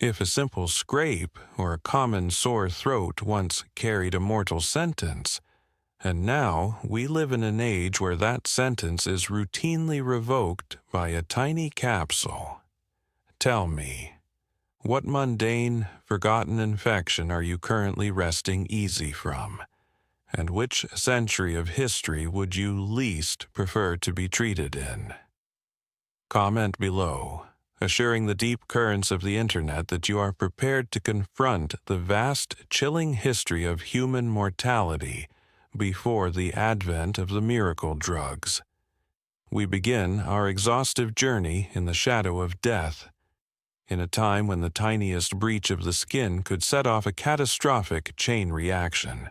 If a simple scrape or a common sore throat once carried a mortal sentence, and now we live in an age where that sentence is routinely revoked by a tiny capsule. Tell me, what mundane, forgotten infection are you currently resting easy from? And which century of history would you least prefer to be treated in? Comment below, assuring the deep currents of the internet that you are prepared to confront the vast, chilling history of human mortality before the advent of the miracle drugs. We begin our exhaustive journey in the shadow of death, in a time when the tiniest breach of the skin could set off a catastrophic chain reaction.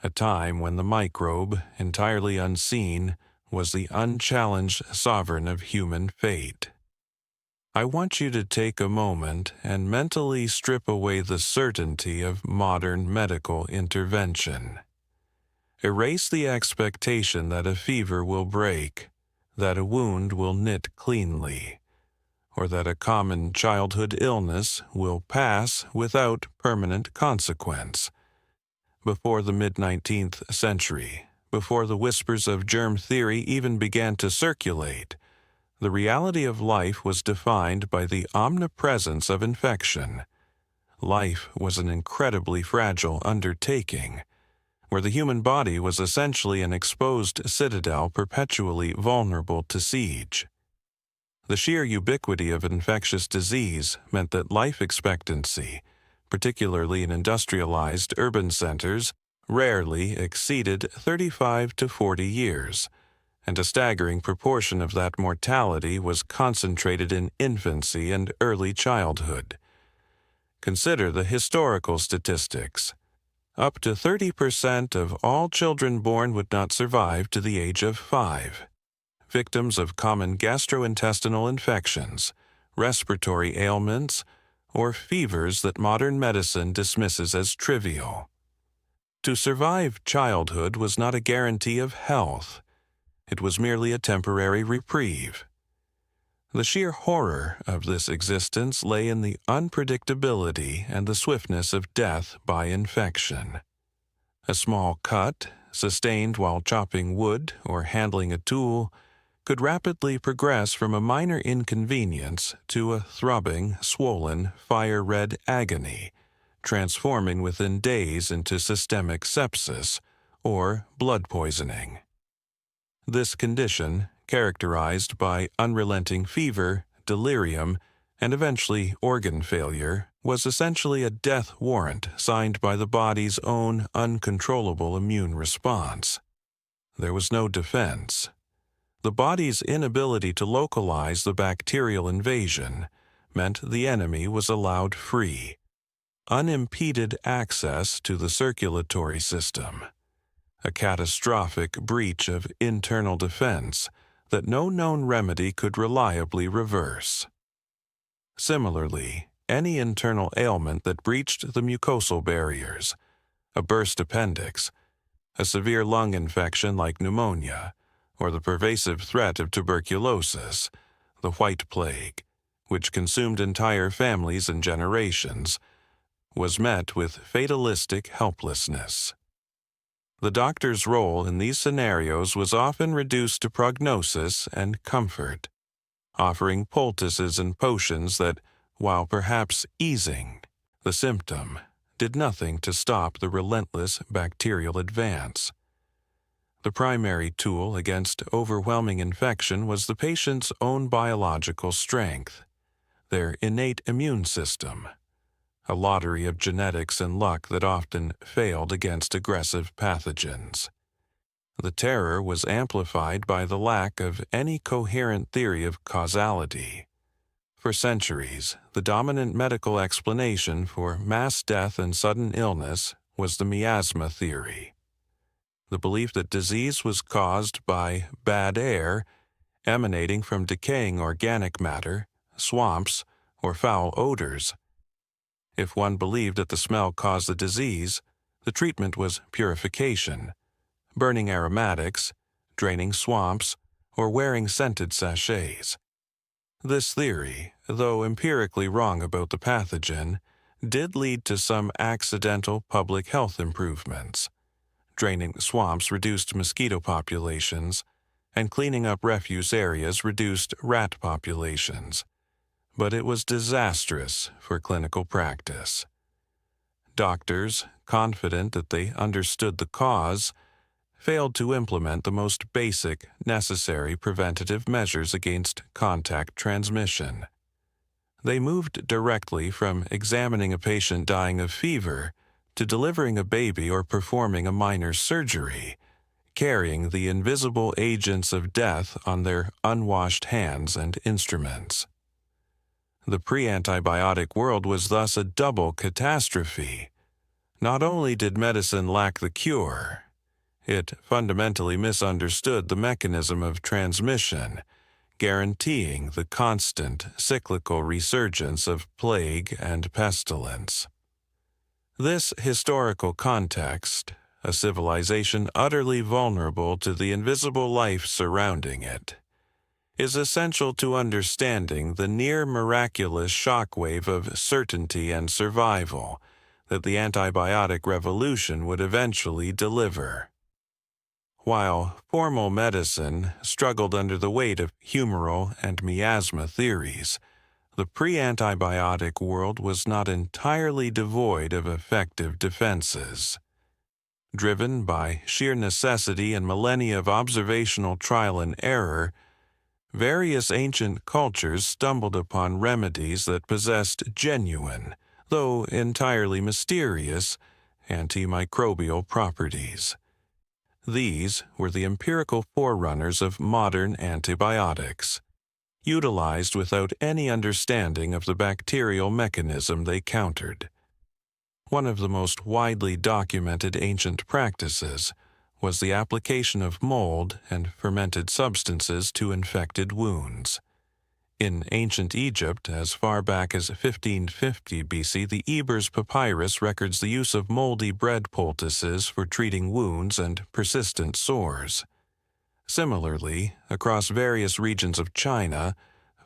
A time when the microbe, entirely unseen, was the unchallenged sovereign of human fate. I want you to take a moment and mentally strip away the certainty of modern medical intervention. Erase the expectation that a fever will break, that a wound will knit cleanly, or that a common childhood illness will pass without permanent consequence. Before the mid-19th century, before the whispers of germ theory even began to circulate, the reality of life was defined by the omnipresence of infection. Life was an incredibly fragile undertaking, where the human body was essentially an exposed citadel perpetually vulnerable to siege. The sheer ubiquity of infectious disease meant that life expectancy, particularly in industrialized urban centers, rarely exceeded 35 to 40 years, and a staggering proportion of that mortality was concentrated in infancy and early childhood. Consider the historical statistics. Up to 30% of all children born would not survive to the age of 5. Victims of common gastrointestinal infections, respiratory ailments, or fevers that modern medicine dismisses as trivial. To survive childhood was not a guarantee of health. It was merely a temporary reprieve. The sheer horror of this existence lay in the unpredictability and the swiftness of death by infection. A small cut, sustained while chopping wood or handling a tool, could rapidly progress from a minor inconvenience to a throbbing, swollen, fire-red agony, transforming within days into systemic sepsis or blood poisoning. This condition, characterized by unrelenting fever, delirium, and eventually organ failure, was essentially a death warrant signed by the body's own uncontrollable immune response. There was no defense. The body's inability to localize the bacterial invasion meant the enemy was allowed free, unimpeded access to the circulatory system, a catastrophic breach of internal defense that no known remedy could reliably reverse. Similarly, any internal ailment that breached the mucosal barriers, a burst appendix, a severe lung infection like pneumonia, or the pervasive threat of tuberculosis, the White Plague, which consumed entire families and generations, was met with fatalistic helplessness. The doctor's role in these scenarios was often reduced to prognosis and comfort, offering poultices and potions that, while perhaps easing the symptom, did nothing to stop the relentless bacterial advance. The primary tool against overwhelming infection was the patient's own biological strength, their innate immune system, a lottery of genetics and luck that often failed against aggressive pathogens. The terror was amplified by the lack of any coherent theory of causality. For centuries, the dominant medical explanation for mass death and sudden illness was the miasma theory, the belief that disease was caused by bad air emanating from decaying organic matter, swamps, or foul odors. If one believed that the smell caused the disease, the treatment was purification, burning aromatics, draining swamps, or wearing scented sachets. This theory, though empirically wrong about the pathogen, did lead to some accidental public health improvements. Draining swamps reduced mosquito populations, and cleaning up refuse areas reduced rat populations. But it was disastrous for clinical practice. Doctors, confident that they understood the cause, failed to implement the most basic, necessary preventative measures against contact transmission. They moved directly from examining a patient dying of fever to delivering a baby or performing a minor surgery, carrying the invisible agents of death on their unwashed hands and instruments. The pre-antibiotic world was thus a double catastrophe. Not only did medicine lack the cure, it fundamentally misunderstood the mechanism of transmission, guaranteeing the constant cyclical resurgence of plague and pestilence. This historical context, a civilization utterly vulnerable to the invisible life surrounding it, is essential to understanding the near-miraculous shockwave of certainty and survival that the antibiotic revolution would eventually deliver. While formal medicine struggled under the weight of humoral and miasma theories, the pre-antibiotic world was not entirely devoid of effective defenses. Driven by sheer necessity and millennia of observational trial and error, various ancient cultures stumbled upon remedies that possessed genuine, though entirely mysterious, antimicrobial properties. These were the empirical forerunners of modern antibiotics, utilized without any understanding of the bacterial mechanism they countered. One of the most widely documented ancient practices was the application of mold and fermented substances to infected wounds. In ancient Egypt, as far back as 1550 BC, the Ebers Papyrus records the use of moldy bread poultices for treating wounds and persistent sores. Similarly, across various regions of China,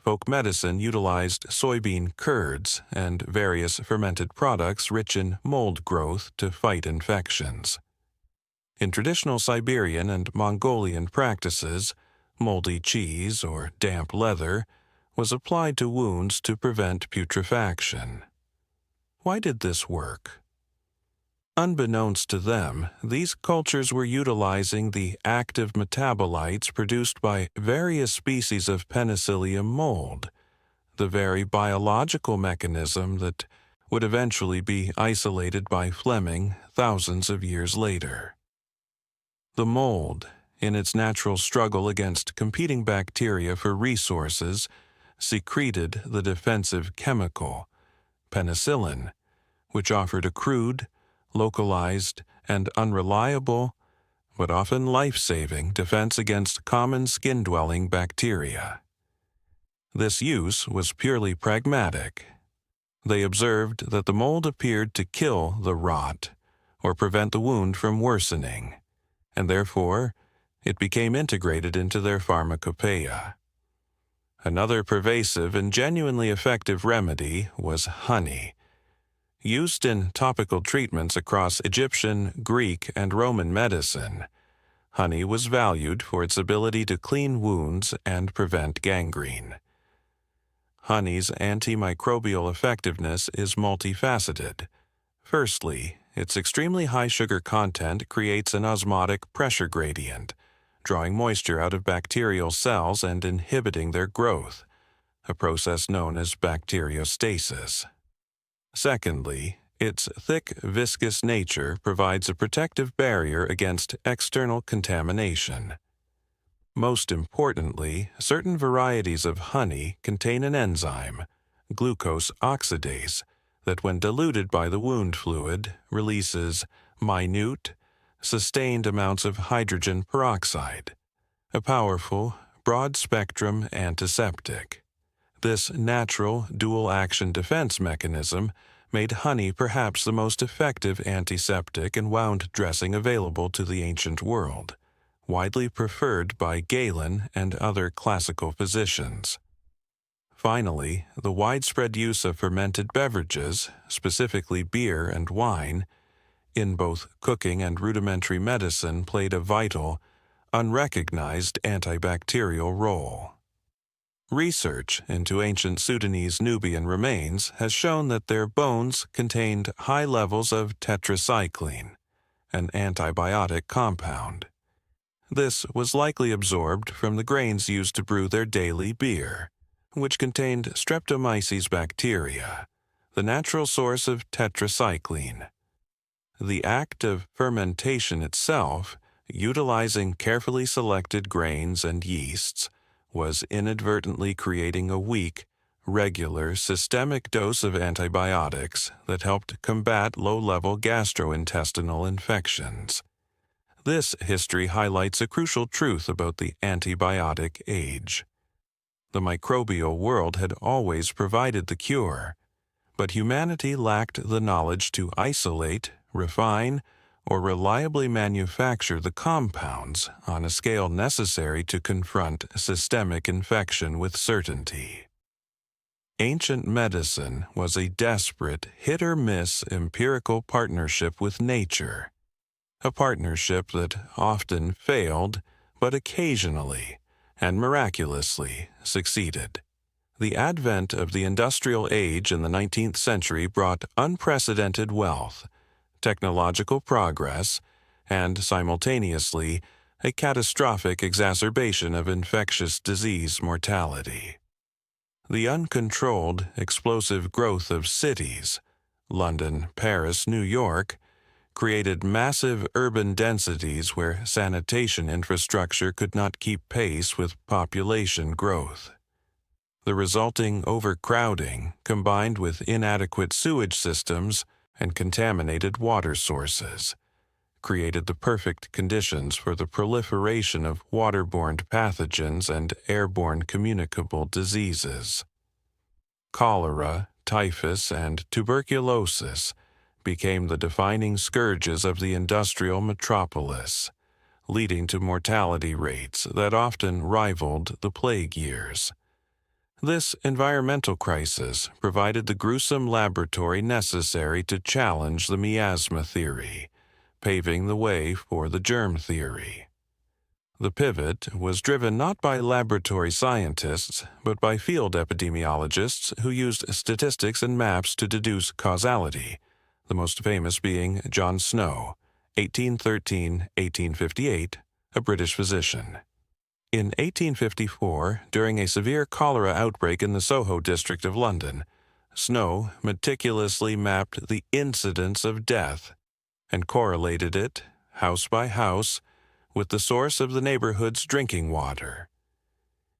folk medicine utilized soybean curds and various fermented products rich in mold growth to fight infections. In traditional Siberian and Mongolian practices, moldy cheese or damp leather was applied to wounds to prevent putrefaction. Why did this work? Unbeknownst to them, these cultures were utilizing the active metabolites produced by various species of Penicillium mold, the very biological mechanism that would eventually be isolated by Fleming thousands of years later. The mold, in its natural struggle against competing bacteria for resources, secreted the defensive chemical, penicillin, which offered a crude, localized, and unreliable, but often life-saving defense against common skin-dwelling bacteria. This use was purely pragmatic. They observed that the mold appeared to kill the rot or prevent the wound from worsening, and therefore it became integrated into their pharmacopoeia. Another pervasive and genuinely effective remedy was honey. Used in topical treatments across Egyptian, Greek, and Roman medicine, honey was valued for its ability to clean wounds and prevent gangrene. Honey's antimicrobial effectiveness is multifaceted. Firstly, its extremely high sugar content creates an osmotic pressure gradient, drawing moisture out of bacterial cells and inhibiting their growth, a process known as bacteriostasis. Secondly, its thick, viscous nature provides a protective barrier against external contamination. Most importantly, certain varieties of honey contain an enzyme, glucose oxidase, that when diluted by the wound fluid releases minute, sustained amounts of hydrogen peroxide, a powerful, broad-spectrum antiseptic. This natural, dual-action defense mechanism made honey perhaps the most effective antiseptic and wound dressing available to the ancient world, widely preferred by Galen and other classical physicians. Finally, the widespread use of fermented beverages, specifically beer and wine, in both cooking and rudimentary medicine played a vital, unrecognized antibacterial role. Research into ancient Sudanese Nubian remains has shown that their bones contained high levels of tetracycline, an antibiotic compound. This was likely absorbed from the grains used to brew their daily beer, which contained Streptomyces bacteria, the natural source of tetracycline. The act of fermentation itself, utilizing carefully selected grains and yeasts, was inadvertently creating a weak, regular, systemic dose of antibiotics that helped combat low-level gastrointestinal infections. This history highlights a crucial truth about the antibiotic age. The microbial world had always provided the cure, but humanity lacked the knowledge to isolate, refine, or reliably manufacture the compounds on a scale necessary to confront systemic infection with certainty. Ancient medicine was a desperate, hit-or-miss empirical partnership with nature, a partnership that often failed, but occasionally, and miraculously, succeeded. The advent of the industrial age in the 19th century brought unprecedented wealth, technological progress, and simultaneously a catastrophic exacerbation of infectious disease mortality. The uncontrolled, explosive growth of cities, London, Paris, New York, created massive urban densities where sanitation infrastructure could not keep pace with population growth. The resulting overcrowding, combined with inadequate sewage systems and contaminated water sources, created the perfect conditions for the proliferation of waterborne pathogens and airborne communicable diseases. Cholera, typhus, and tuberculosis became the defining scourges of the industrial metropolis, leading to mortality rates that often rivaled the plague years. This environmental crisis provided the gruesome laboratory necessary to challenge the miasma theory, paving the way for the germ theory. The pivot was driven not by laboratory scientists, but by field epidemiologists who used statistics and maps to deduce causality, the most famous being John Snow, 1813-1858, a British physician. In 1854, during a severe cholera outbreak in the Soho district of London, Snow meticulously mapped the incidence of death and correlated it, house by house, with the source of the neighborhood's drinking water.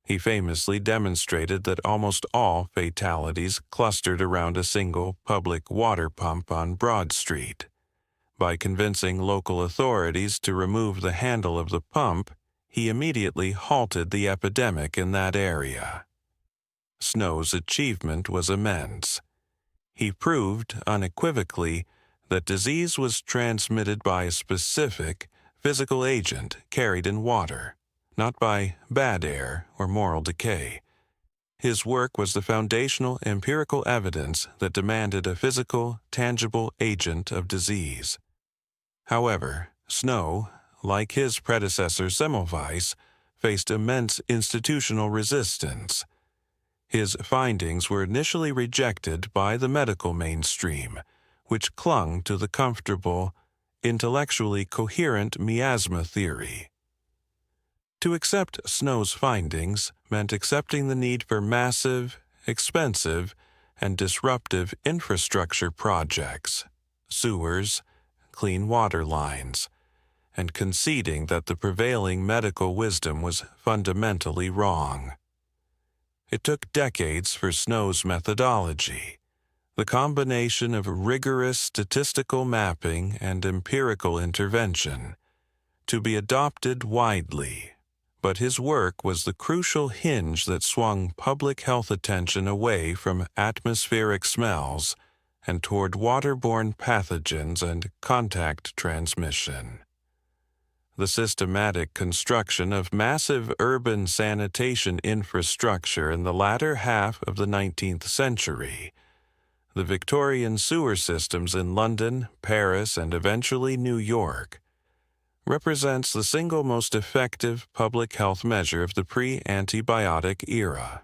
He famously demonstrated that almost all fatalities clustered around a single public water pump on Broad Street. By convincing local authorities to remove the handle of the pump, he immediately halted the epidemic in that area. Snow's achievement was immense. He proved unequivocally that disease was transmitted by a specific physical agent carried in water, not by bad air or moral decay. His work was the foundational empirical evidence that demanded a physical, tangible agent of disease. However, Snow, like his predecessor Semmelweis, faced immense institutional resistance. His findings were initially rejected by the medical mainstream, which clung to the comfortable, intellectually coherent miasma theory. To accept Snow's findings meant accepting the need for massive, expensive, and disruptive infrastructure projects, sewers, clean water lines, and conceding that the prevailing medical wisdom was fundamentally wrong. It took decades for Snow's methodology, the combination of rigorous statistical mapping and empirical intervention, to be adopted widely, but his work was the crucial hinge that swung public health attention away from atmospheric smells and toward waterborne pathogens and contact transmission. the systematic construction of massive urban sanitation infrastructure in the latter half of the 19th century, the Victorian sewer systems in London, Paris, and eventually New York, represents the single most effective public health measure of the pre-antibiotic era.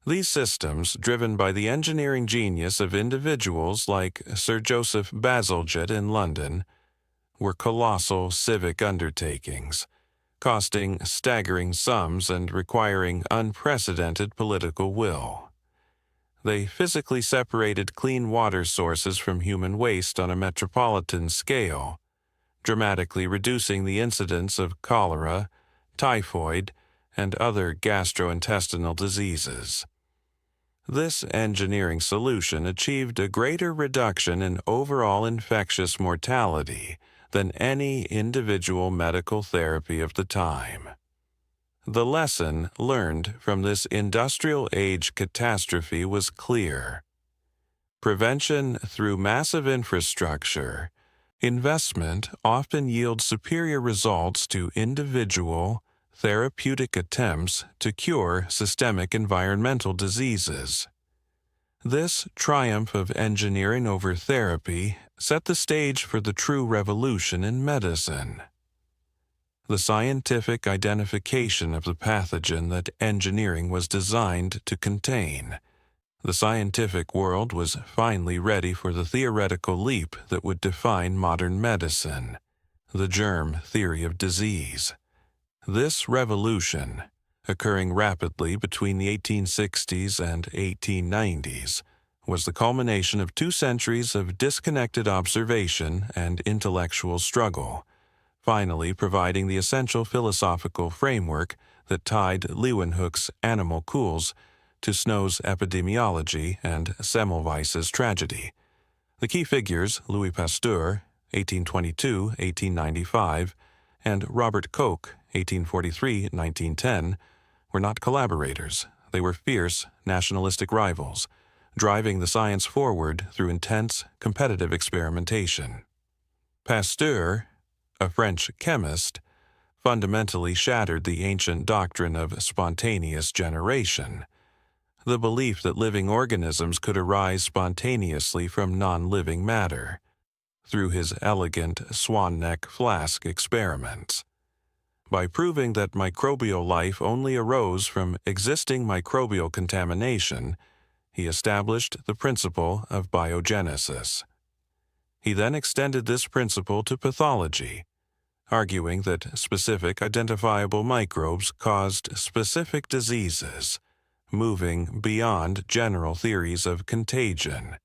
These systems, driven by the engineering genius of individuals like Sir Joseph Bazalgette in London, were colossal civic undertakings, costing staggering sums and requiring unprecedented political will. They physically separated clean water sources from human waste on a metropolitan scale, dramatically reducing the incidence of cholera, typhoid, and other gastrointestinal diseases. This engineering solution achieved a greater reduction in overall infectious mortality than any individual medical therapy of the time. The lesson learned from this industrial age catastrophe was clear. Prevention through massive infrastructure, investment often yields superior results to individual, therapeutic attempts to cure systemic environmental diseases. This triumph of engineering over therapy set the stage for the true revolution in medicine. The scientific identification of the pathogen that engineering was designed to contain. The scientific world was finally ready for the theoretical leap that would define modern medicine, the germ theory of disease. This revolution, occurring rapidly between the 1860s and 1890s, was the culmination of 2 centuries of disconnected observation and intellectual struggle, finally providing the essential philosophical framework that tied Leeuwenhoek's animalcules to Snow's epidemiology and Semmelweis's tragedy. The key figures, Louis Pasteur, 1822-1895, and Robert Koch, 1843-1910, were not collaborators. They were fierce, nationalistic rivals, driving the science forward through intense, competitive experimentation. Pasteur, a French chemist, fundamentally shattered the ancient doctrine of spontaneous generation, the belief that living organisms could arise spontaneously from non-living matter, through his elegant swan-neck flask experiments. By proving that microbial life only arose from existing microbial contamination, he established the principle of biogenesis. He then extended this principle to pathology, arguing that specific identifiable microbes caused specific diseases, moving beyond general theories of contagion.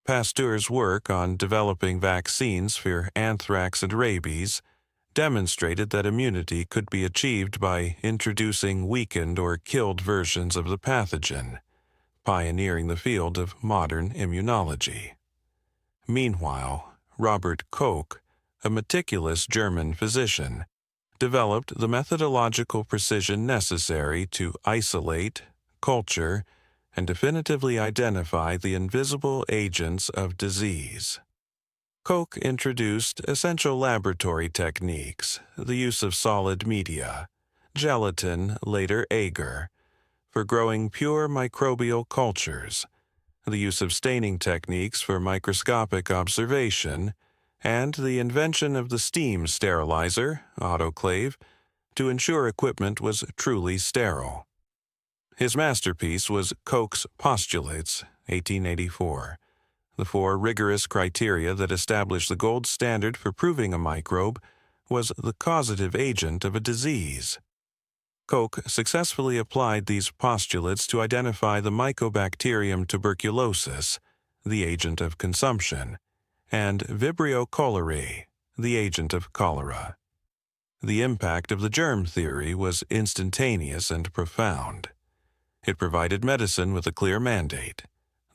Pasteur's work on developing vaccines for anthrax and rabies demonstrated that immunity could be achieved by introducing weakened or killed versions of the pathogen, pioneering the field of modern immunology. Meanwhile, Robert Koch, a meticulous German physician, developed the methodological precision necessary to isolate, culture, and definitively identify the invisible agents of disease. Koch introduced essential laboratory techniques, the use of solid media, gelatin, later agar, for growing pure microbial cultures, the use of staining techniques for microscopic observation, and the invention of the steam sterilizer, autoclave, to ensure equipment was truly sterile. His masterpiece was Koch's Postulates, 1884, the 4 rigorous criteria that established the gold standard for proving a microbe was the causative agent of a disease. Koch successfully applied these postulates to identify the Mycobacterium tuberculosis, the agent of consumption, and Vibrio cholerae, the agent of cholera. The impact of the germ theory was instantaneous and profound. It provided medicine with a clear mandate.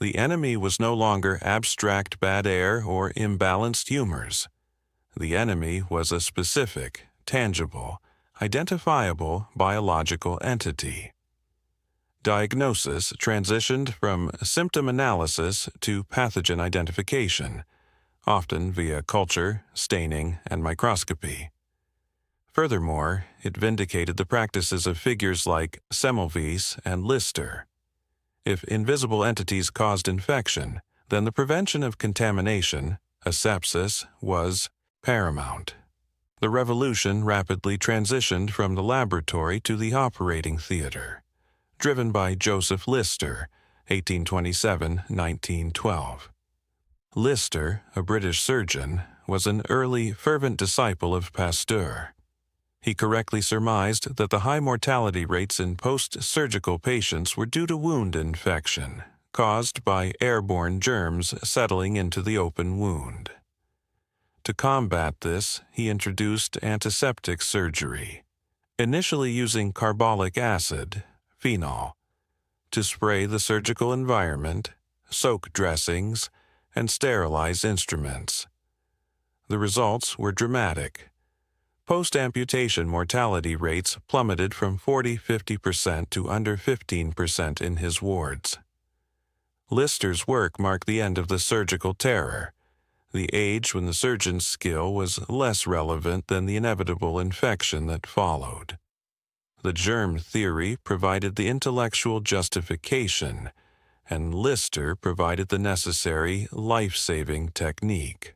The enemy was no longer abstract bad air or imbalanced humors. The enemy was a specific, tangible, identifiable biological entity. Diagnosis transitioned from symptom analysis to pathogen identification, often via culture, staining, and microscopy. Furthermore, it vindicated the practices of figures like Semmelweis and Lister. If invisible entities caused infection, then the prevention of contamination, asepsis, was paramount. The revolution rapidly transitioned from the laboratory to the operating theater, driven by Joseph Lister, 1827–1912. Lister, a British surgeon, was an early, fervent disciple of Pasteur. He correctly surmised that the high mortality rates in post-surgical patients were due to wound infection, caused by airborne germs settling into the open wound. To combat this, he introduced antiseptic surgery, initially using carbolic acid, phenol, to spray the surgical environment, soak dressings, and sterilize instruments. The results were dramatic. Post-amputation mortality rates plummeted from 40–50% to under 15% in his wards. Lister's work marked the end of the surgical terror, the age when the surgeon's skill was less relevant than the inevitable infection that followed. The germ theory provided the intellectual justification, and Lister provided the necessary life-saving technique.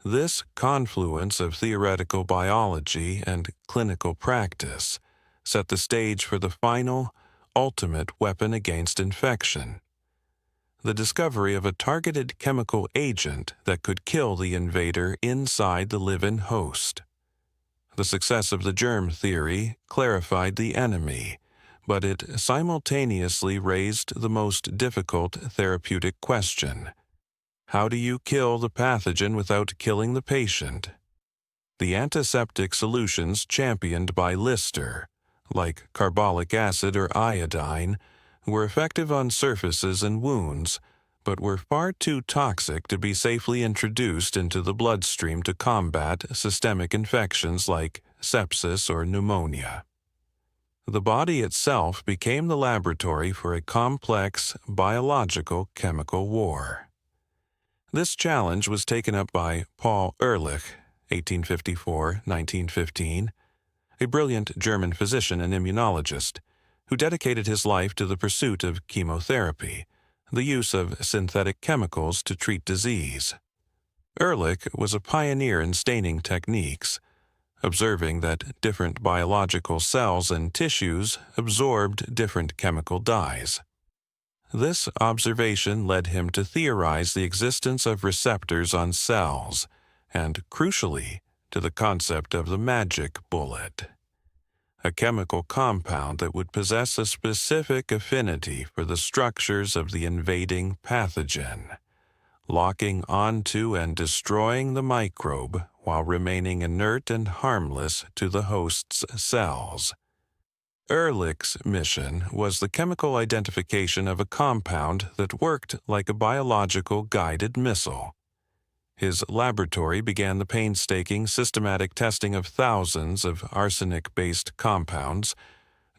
This confluence of theoretical biology and clinical practice set the stage for the final, ultimate weapon against infection: the discovery of a targeted chemical agent that could kill the invader inside the live-in host. The success of the germ theory clarified the enemy, but it simultaneously raised the most difficult therapeutic question: how do you kill the pathogen without killing the patient? The antiseptic solutions championed by Lister, like carbolic acid or iodine, were effective on surfaces and wounds, but were far too toxic to be safely introduced into the bloodstream to combat systemic infections like sepsis or pneumonia. The body itself became the laboratory for a complex biological chemical war. This challenge was taken up by Paul Ehrlich, 1854–1915, a brilliant German physician and immunologist, who dedicated his life to the pursuit of chemotherapy, the use of synthetic chemicals to treat disease. Ehrlich was a pioneer in staining techniques, observing that different biological cells and tissues absorbed different chemical dyes. This observation led him to theorize the existence of receptors on cells, and, crucially, to the concept of the magic bullet, a chemical compound that would possess a specific affinity for the structures of the invading pathogen, locking onto and destroying the microbe while remaining inert and harmless to the host's cells. Ehrlich's mission was the chemical identification of a compound that worked like a biological guided missile. His laboratory began the painstaking systematic testing of thousands of arsenic-based compounds,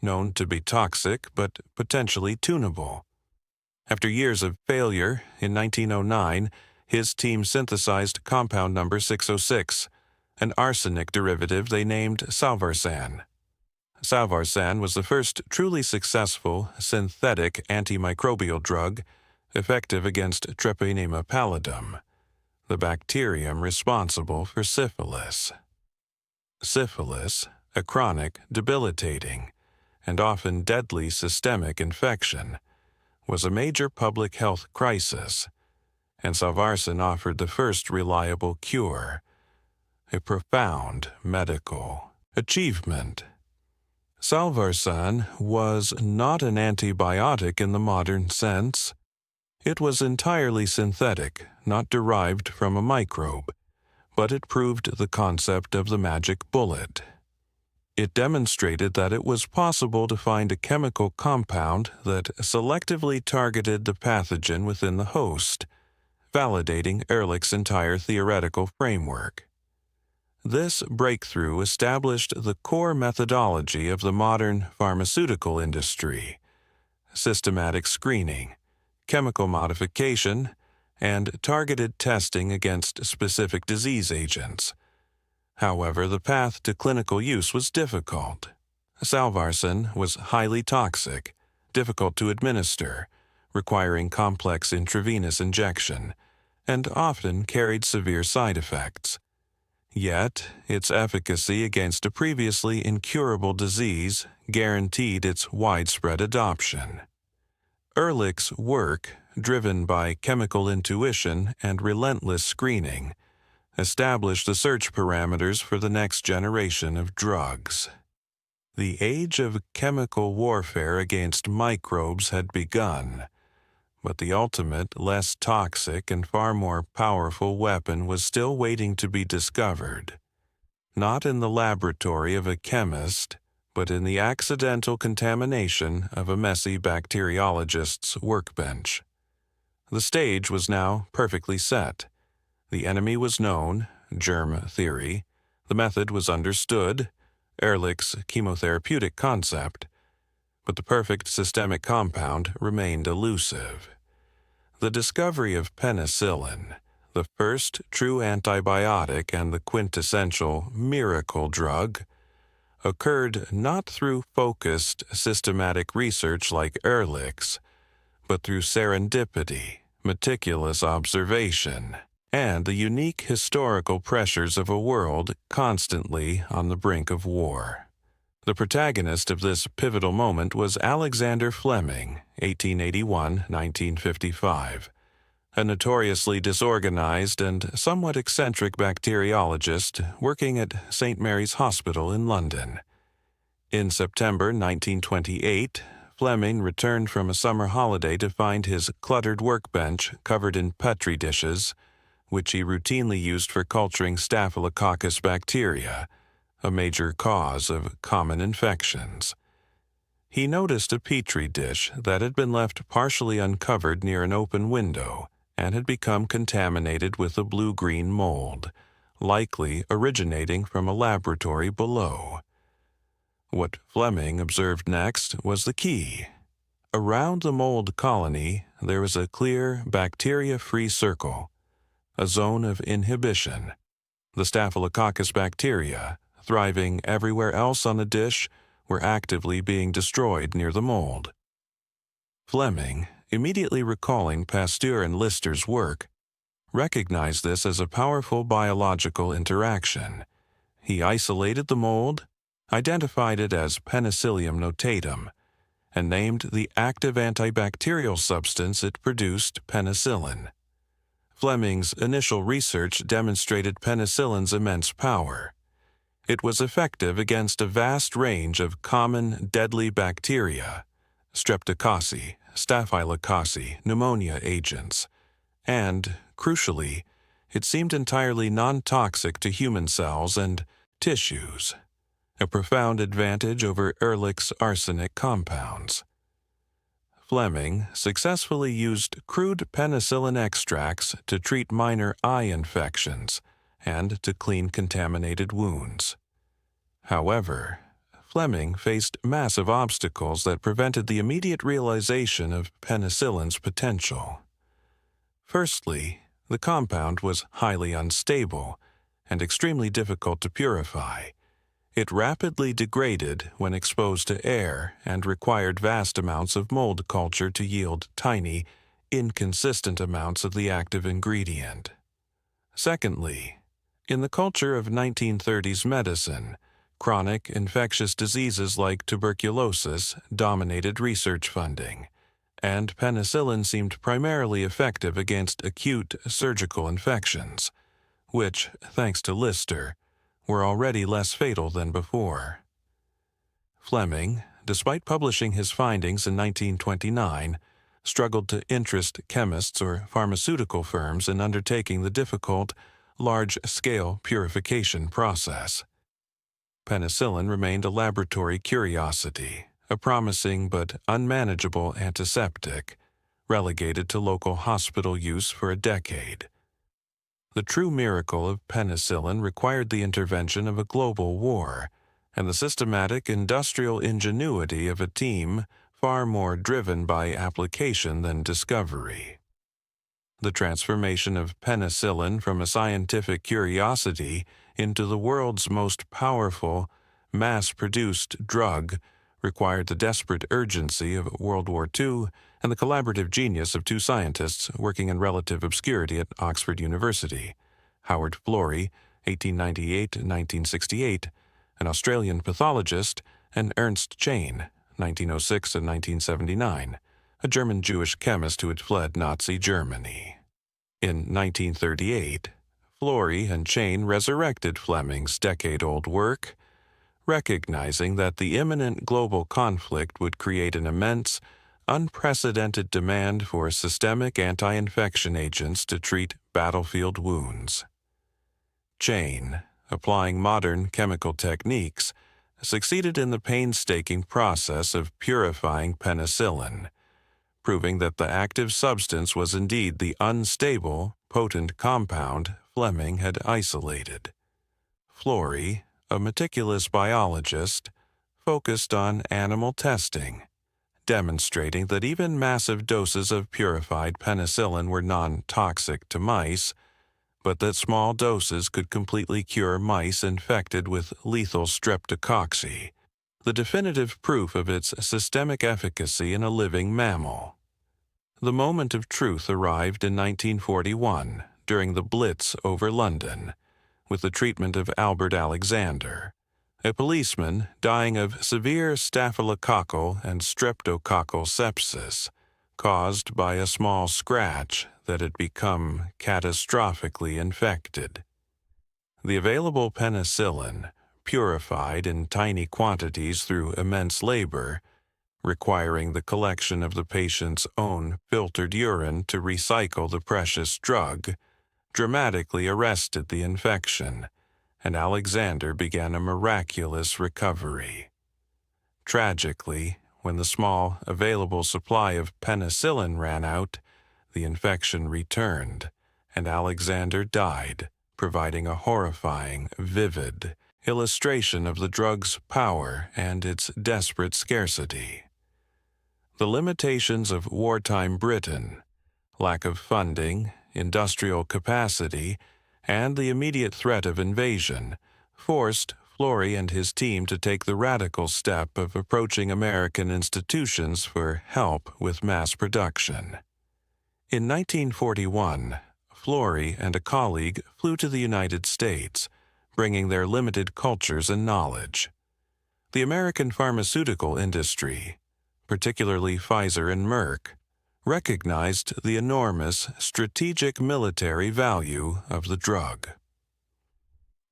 known to be toxic but potentially tunable. After years of failure, in 1909, his team synthesized compound number 606, an arsenic derivative they named salvarsan. Salvarsan was the first truly successful synthetic antimicrobial drug effective against Treponema pallidum, the bacterium responsible for syphilis. Syphilis, a chronic, debilitating, and often deadly systemic infection, was a major public health crisis, and salvarsan offered the first reliable cure, a profound medical achievement. Salvarsan was not an antibiotic in the modern sense. It was entirely synthetic, not derived from a microbe, but it proved the concept of the magic bullet. It demonstrated that it was possible to find a chemical compound that selectively targeted the pathogen within the host, validating Ehrlich's entire theoretical framework. This breakthrough established the core methodology of the modern pharmaceutical industry: systematic screening, chemical modification, and targeted testing against specific disease agents. However, the path to clinical use was difficult. Salvarsan was highly toxic, difficult to administer, requiring complex intravenous injection, and often carried severe side effects. Yet, its efficacy against a previously incurable disease guaranteed its widespread adoption. Ehrlich's work, driven by chemical intuition and relentless screening, established the search parameters for the next generation of drugs. The age of chemical warfare against microbes had begun, but the ultimate, less toxic and far more powerful weapon was still waiting to be discovered. Not in the laboratory of a chemist, but in the accidental contamination of a messy bacteriologist's workbench. The stage was now perfectly set. The enemy was known, germ theory. The method was understood, Ehrlich's chemotherapeutic concept. But the perfect systemic compound remained elusive. The discovery of penicillin, the first true antibiotic and the quintessential miracle drug, occurred not through focused, systematic research like Ehrlich's, but through serendipity, meticulous observation, and the unique historical pressures of a world constantly on the brink of war. The protagonist of this pivotal moment was Alexander Fleming, 1881-1955, a notoriously disorganized and somewhat eccentric bacteriologist working at St. Mary's Hospital in London. In September 1928, Fleming returned from a summer holiday to find his cluttered workbench covered in Petri dishes, which he routinely used for culturing Staphylococcus bacteria, a major cause of common infections. He noticed a Petri dish that had been left partially uncovered near an open window and had become contaminated with a blue-green mold, likely originating from a laboratory below. What Fleming observed next was the key. Around the mold colony, there was a clear, bacteria-free circle, a zone of inhibition. The Staphylococcus bacteria, thriving everywhere else on the dish, were actively being destroyed near the mold. Fleming, immediately recalling Pasteur and Lister's work, recognized this as a powerful biological interaction. He isolated the mold, identified it as Penicillium notatum, and named the active antibacterial substance it produced penicillin. Fleming's initial research demonstrated penicillin's immense power. It was effective against a vast range of common deadly bacteria, streptococci, staphylococci, pneumonia agents, and, crucially, it seemed entirely non-toxic to human cells and tissues, a profound advantage over Ehrlich's arsenic compounds. Fleming successfully used crude penicillin extracts to treat minor eye infections and to clean contaminated wounds. However, Fleming faced massive obstacles that prevented the immediate realization of penicillin's potential. Firstly, the compound was highly unstable and extremely difficult to purify. It rapidly degraded when exposed to air and required vast amounts of mold culture to yield tiny, inconsistent amounts of the active ingredient. Secondly, in the culture of 1930s medicine, chronic infectious diseases like tuberculosis dominated research funding, and penicillin seemed primarily effective against acute surgical infections, which, thanks to Lister, were already less fatal than before. Fleming, despite publishing his findings in 1929, struggled to interest chemists or pharmaceutical firms in undertaking the difficult, large-scale purification process. Penicillin remained a laboratory curiosity, a promising but unmanageable antiseptic, relegated to local hospital use for a decade. The true miracle of penicillin required the intervention of a global war and the systematic industrial ingenuity of a team far more driven by application than discovery. the transformation of penicillin from a scientific curiosity into the world's most powerful, mass-produced drug required the desperate urgency of World War II and the collaborative genius of two scientists working in relative obscurity at Oxford University, Howard Florey, 1898-1968, an Australian pathologist, and Ernst Chain, 1906 and 1979, a German Jewish chemist who had fled Nazi Germany. In 1938, Florey and Chain resurrected Fleming's decade-old work, recognizing that the imminent global conflict would create an immense, unprecedented demand for systemic anti-infection agents to treat battlefield wounds. Chain, applying modern chemical techniques, succeeded in the painstaking process of purifying penicillin, proving that the active substance was indeed the unstable, potent compound Fleming had isolated. Florey, a meticulous biologist, focused on animal testing, demonstrating that even massive doses of purified penicillin were non-toxic to mice, but that small doses could completely cure mice infected with lethal streptococcus, the definitive proof of its systemic efficacy in a living mammal. The moment of truth arrived in 1941 during the Blitz over London, with the treatment of Albert Alexander, a policeman dying of severe staphylococcal and streptococcal sepsis caused by a small scratch that had become catastrophically infected. The available penicillin, purified in tiny quantities through immense labor, requiring the collection of the patient's own filtered urine to recycle the precious drug, dramatically arrested the infection, and Alexander began a miraculous recovery. Tragically, when the small available supply of penicillin ran out, the infection returned, and Alexander died, providing a horrifying, vivid illustration of the drug's power and its desperate scarcity. The limitations of wartime Britain, lack of funding, industrial capacity, and the immediate threat of invasion forced Florey and his team to take the radical step of approaching American institutions for help with mass production. In 1941, Florey and a colleague flew to the United States, bringing their limited cultures and knowledge. The American pharmaceutical industry, particularly Pfizer and Merck, recognized the enormous strategic military value of the drug.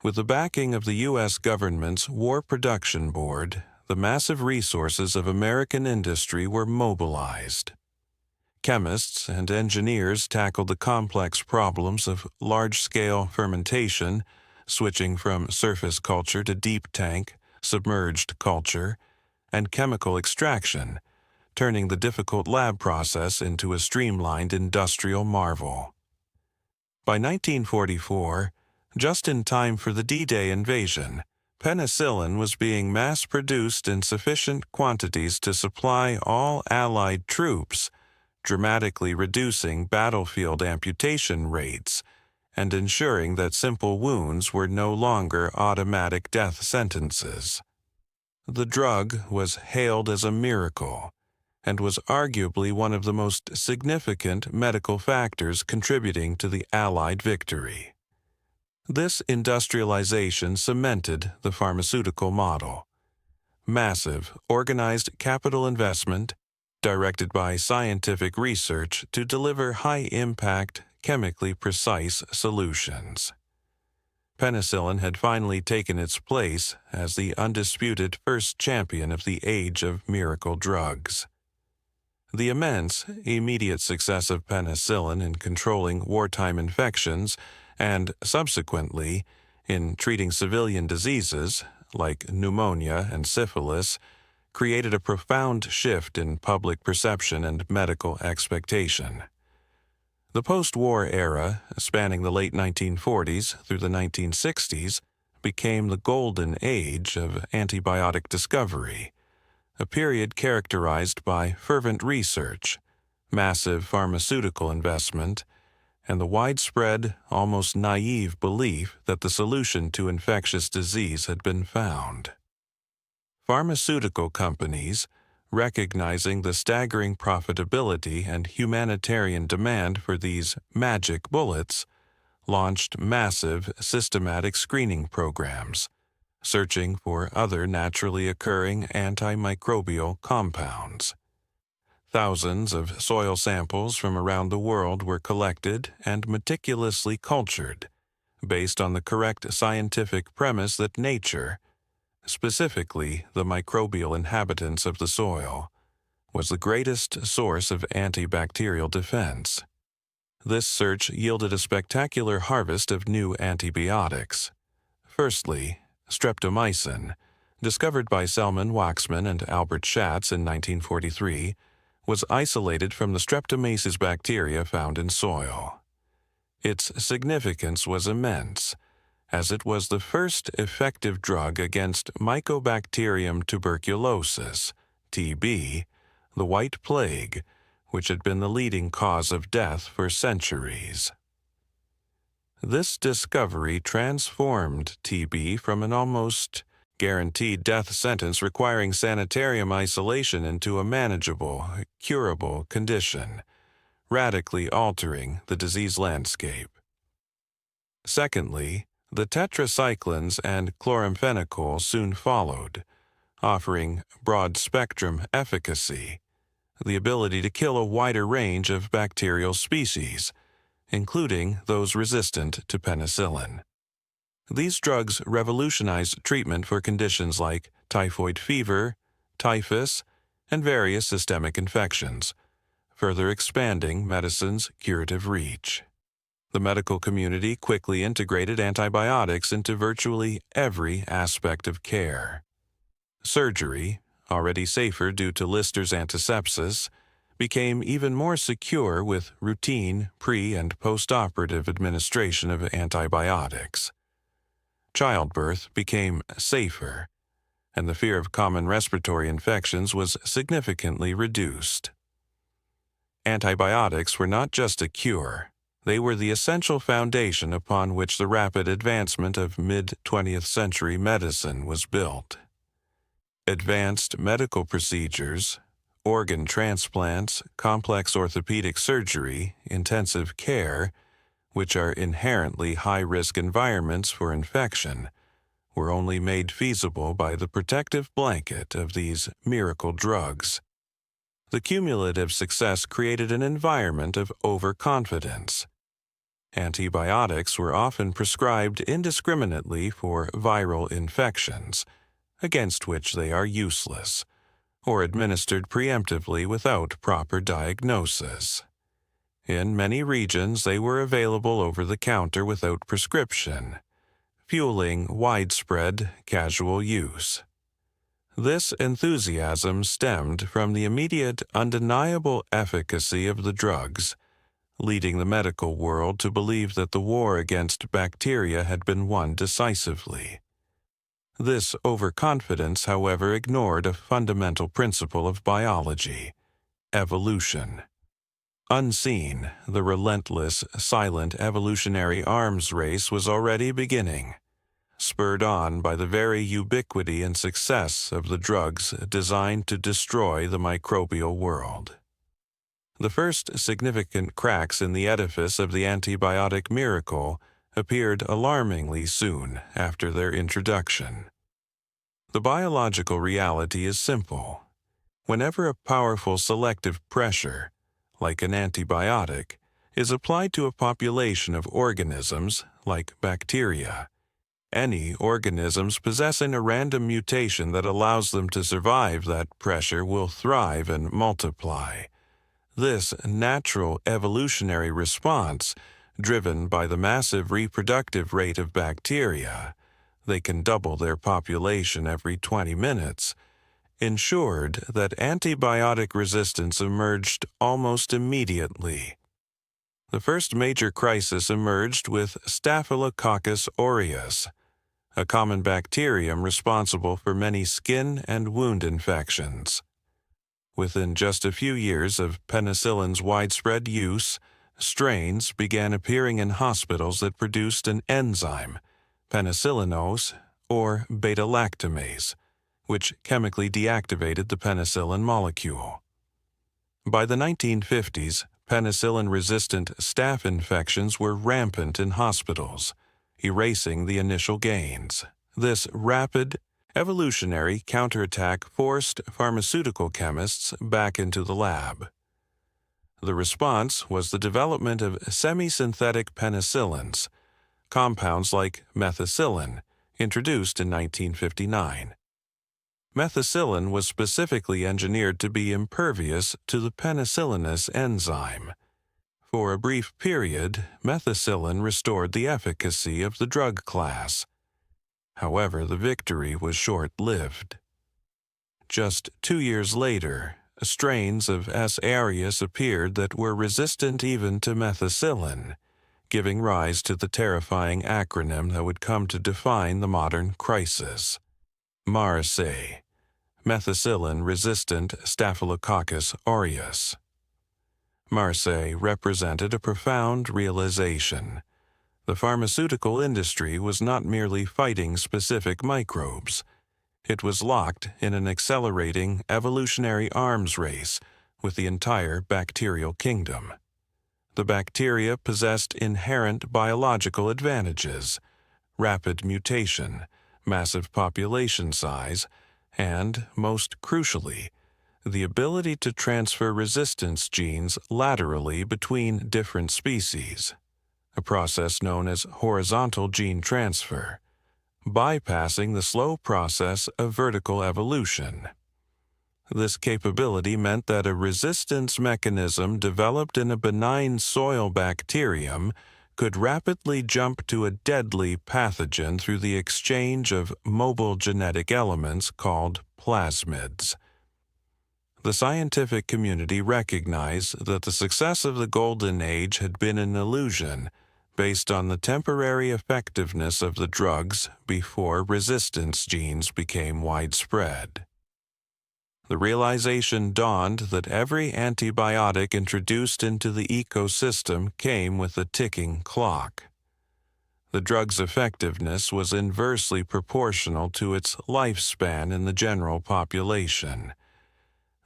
With the backing of the U.S. government's War Production Board, the massive resources of American industry were mobilized. Chemists and engineers tackled the complex problems of large-scale fermentation, switching from surface culture to deep tank, submerged culture, and chemical extraction, turning the difficult lab process into a streamlined industrial marvel. By 1944, just in time for the D-Day invasion, penicillin was being mass-produced in sufficient quantities to supply all Allied troops, dramatically reducing battlefield amputation rates and ensuring that simple wounds were no longer automatic death sentences. The drug was hailed as a miracle and was arguably one of the most significant medical factors contributing to the Allied victory. This industrialization cemented the pharmaceutical model. Massive, organized capital investment, directed by scientific research to deliver high-impact, chemically precise solutions. Penicillin had finally taken its place as the undisputed first champion of the age of miracle drugs. The immense, immediate success of penicillin in controlling wartime infections and, subsequently, in treating civilian diseases like pneumonia and syphilis created a profound shift in public perception and medical expectation. The post-war era, spanning the late 1940s through the 1960s, became the golden age of antibiotic discovery, a period characterized by fervent research, massive pharmaceutical investment, and the widespread, almost naive belief that the solution to infectious disease had been found. Pharmaceutical companies, recognizing the staggering profitability and humanitarian demand for these magic bullets, launched massive, systematic screening programs, searching for other naturally occurring antimicrobial compounds. Thousands of soil samples from around the world were collected and meticulously cultured, based on the correct scientific premise that nature, specifically the microbial inhabitants of the soil, was the greatest source of antibacterial defense. This search yielded a spectacular harvest of new antibiotics. Firstly, streptomycin, discovered by Selman Waxman and Albert Schatz in 1943, was isolated from the Streptomyces bacteria found in soil. Its significance was immense, as it was the first effective drug against Mycobacterium tuberculosis, TB, the White Plague, which had been the leading cause of death for centuries. This discovery transformed TB from an almost guaranteed death sentence requiring sanitarium isolation into a manageable, curable condition, radically altering the disease landscape. Secondly, the tetracyclines and chloramphenicol soon followed, offering broad-spectrum efficacy, the ability to kill a wider range of bacterial species, including those resistant to penicillin. These drugs revolutionized treatment for conditions like typhoid fever, typhus, and various systemic infections, further expanding medicine's curative reach. The medical community quickly integrated antibiotics into virtually every aspect of care. Surgery, already safer due to Lister's antisepsis, became even more secure with routine pre- and post-operative administration of antibiotics. Childbirth became safer, and the fear of common respiratory infections was significantly reduced. Antibiotics were not just a cure, they were the essential foundation upon which the rapid advancement of mid-20th century medicine was built. Advanced medical procedures, organ transplants, complex orthopedic surgery, intensive care, which are inherently high-risk environments for infection, were only made feasible by the protective blanket of these miracle drugs. The cumulative success created an environment of overconfidence. Antibiotics were often prescribed indiscriminately for viral infections, against which they are useless, or administered preemptively without proper diagnosis. In many regions, they were available over the counter without prescription, fueling widespread casual use. This enthusiasm stemmed from the immediate, undeniable efficacy of the drugs, leading the medical world to believe that the war against bacteria had been won decisively. This overconfidence, however, ignored a fundamental principle of biology: evolution. Unseen, the relentless, silent evolutionary arms race was already beginning, spurred on by the very ubiquity and success of the drugs designed to destroy the microbial world. The first significant cracks in the edifice of the antibiotic miracle appeared alarmingly soon after their introduction. The biological reality is simple. Whenever a powerful selective pressure, like an antibiotic, is applied to a population of organisms, like bacteria, any organisms possessing a random mutation that allows them to survive that pressure will thrive and multiply. This natural evolutionary response, driven by the massive reproductive rate of bacteria, they can double their population every 20 minutes, ensured that antibiotic resistance emerged almost immediately. The first major crisis emerged with Staphylococcus aureus, a common bacterium responsible for many skin and wound infections. Within just a few years of penicillin's widespread use, strains began appearing in hospitals that produced an enzyme, penicillinose or beta-lactamase, which chemically deactivated the penicillin molecule. By the 1950s, penicillin-resistant staph infections were rampant in hospitals, erasing the initial gains. This rapid, evolutionary counterattack forced pharmaceutical chemists back into the lab. The response was the development of semi-synthetic penicillins, compounds like methicillin, introduced in 1959. Methicillin was specifically engineered to be impervious to the penicillinase enzyme. For a brief period, methicillin restored the efficacy of the drug class. However, the victory was short-lived. Just 2 years later, strains of S. aureus appeared that were resistant even to methicillin, giving rise to the terrifying acronym that would come to define the modern crisis: MRSA, methicillin-resistant Staphylococcus aureus. MRSA represented a profound realization. The pharmaceutical industry was not merely fighting specific microbes. It was locked in an accelerating evolutionary arms race with the entire bacterial kingdom. The bacteria possessed inherent biological advantages: rapid mutation, massive population size, and, most crucially, the ability to transfer resistance genes laterally between different species, a process known as horizontal gene transfer, bypassing the slow process of vertical evolution. This capability meant that a resistance mechanism developed in a benign soil bacterium could rapidly jump to a deadly pathogen through the exchange of mobile genetic elements called plasmids. The scientific community recognized that the success of the Golden Age had been an illusion based on the temporary effectiveness of the drugs before resistance genes became widespread. The realization dawned that every antibiotic introduced into the ecosystem came with a ticking clock. The drug's effectiveness was inversely proportional to its lifespan in the general population.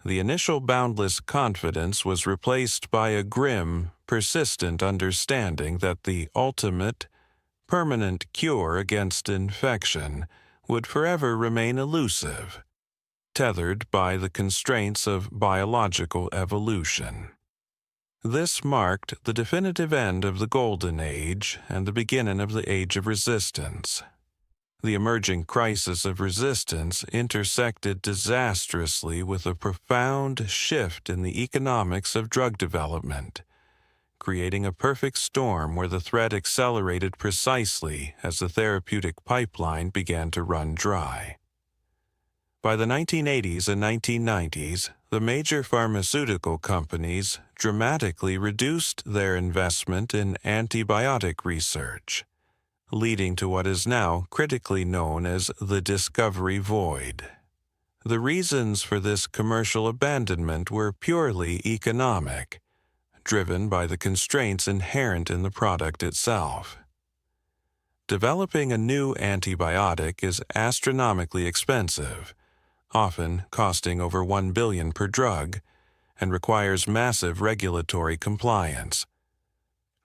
The initial boundless confidence was replaced by a grim, persistent understanding that the ultimate, permanent cure against infection would forever remain elusive, tethered by the constraints of biological evolution. This marked the definitive end of the Golden Age and the beginning of the Age of Resistance. The emerging crisis of resistance intersected disastrously with a profound shift in the economics of drug development, creating a perfect storm where the threat accelerated precisely as the therapeutic pipeline began to run dry. By the 1980s and 1990s, the major pharmaceutical companies dramatically reduced their investment in antibiotic research, leading to what is now critically known as the discovery void. The reasons for this commercial abandonment were purely economic, driven by the constraints inherent in the product itself. Developing a new antibiotic is astronomically expensive, often costing over $1 billion per drug, and requires massive regulatory compliance.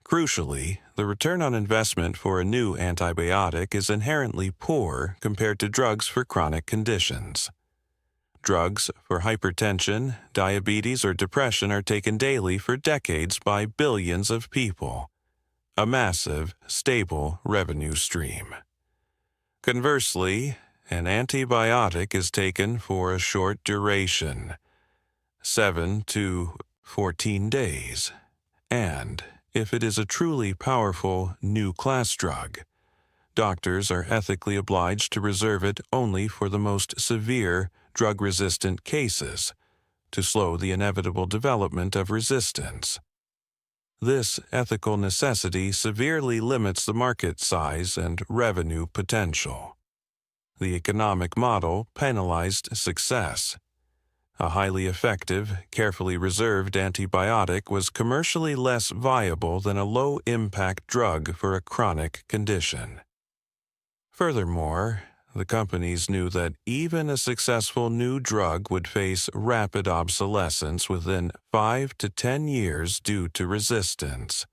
Crucially, the return on investment for a new antibiotic is inherently poor compared to drugs for chronic conditions. Drugs for hypertension, diabetes, or depression are taken daily for decades by billions of people, a massive, stable revenue stream. Conversely, an antibiotic is taken for a short duration, 7 to 14 days, and, if it is a truly powerful new class drug, doctors are ethically obliged to reserve it only for the most severe drug-resistant cases, to slow the inevitable development of resistance. This ethical necessity severely limits the market size and revenue potential. The economic model penalized success. A highly effective, carefully reserved antibiotic was commercially less viable than a low-impact drug for a chronic condition. Furthermore, the companies knew that even a successful new drug would face rapid obsolescence within 5 to 10 years due to resistance,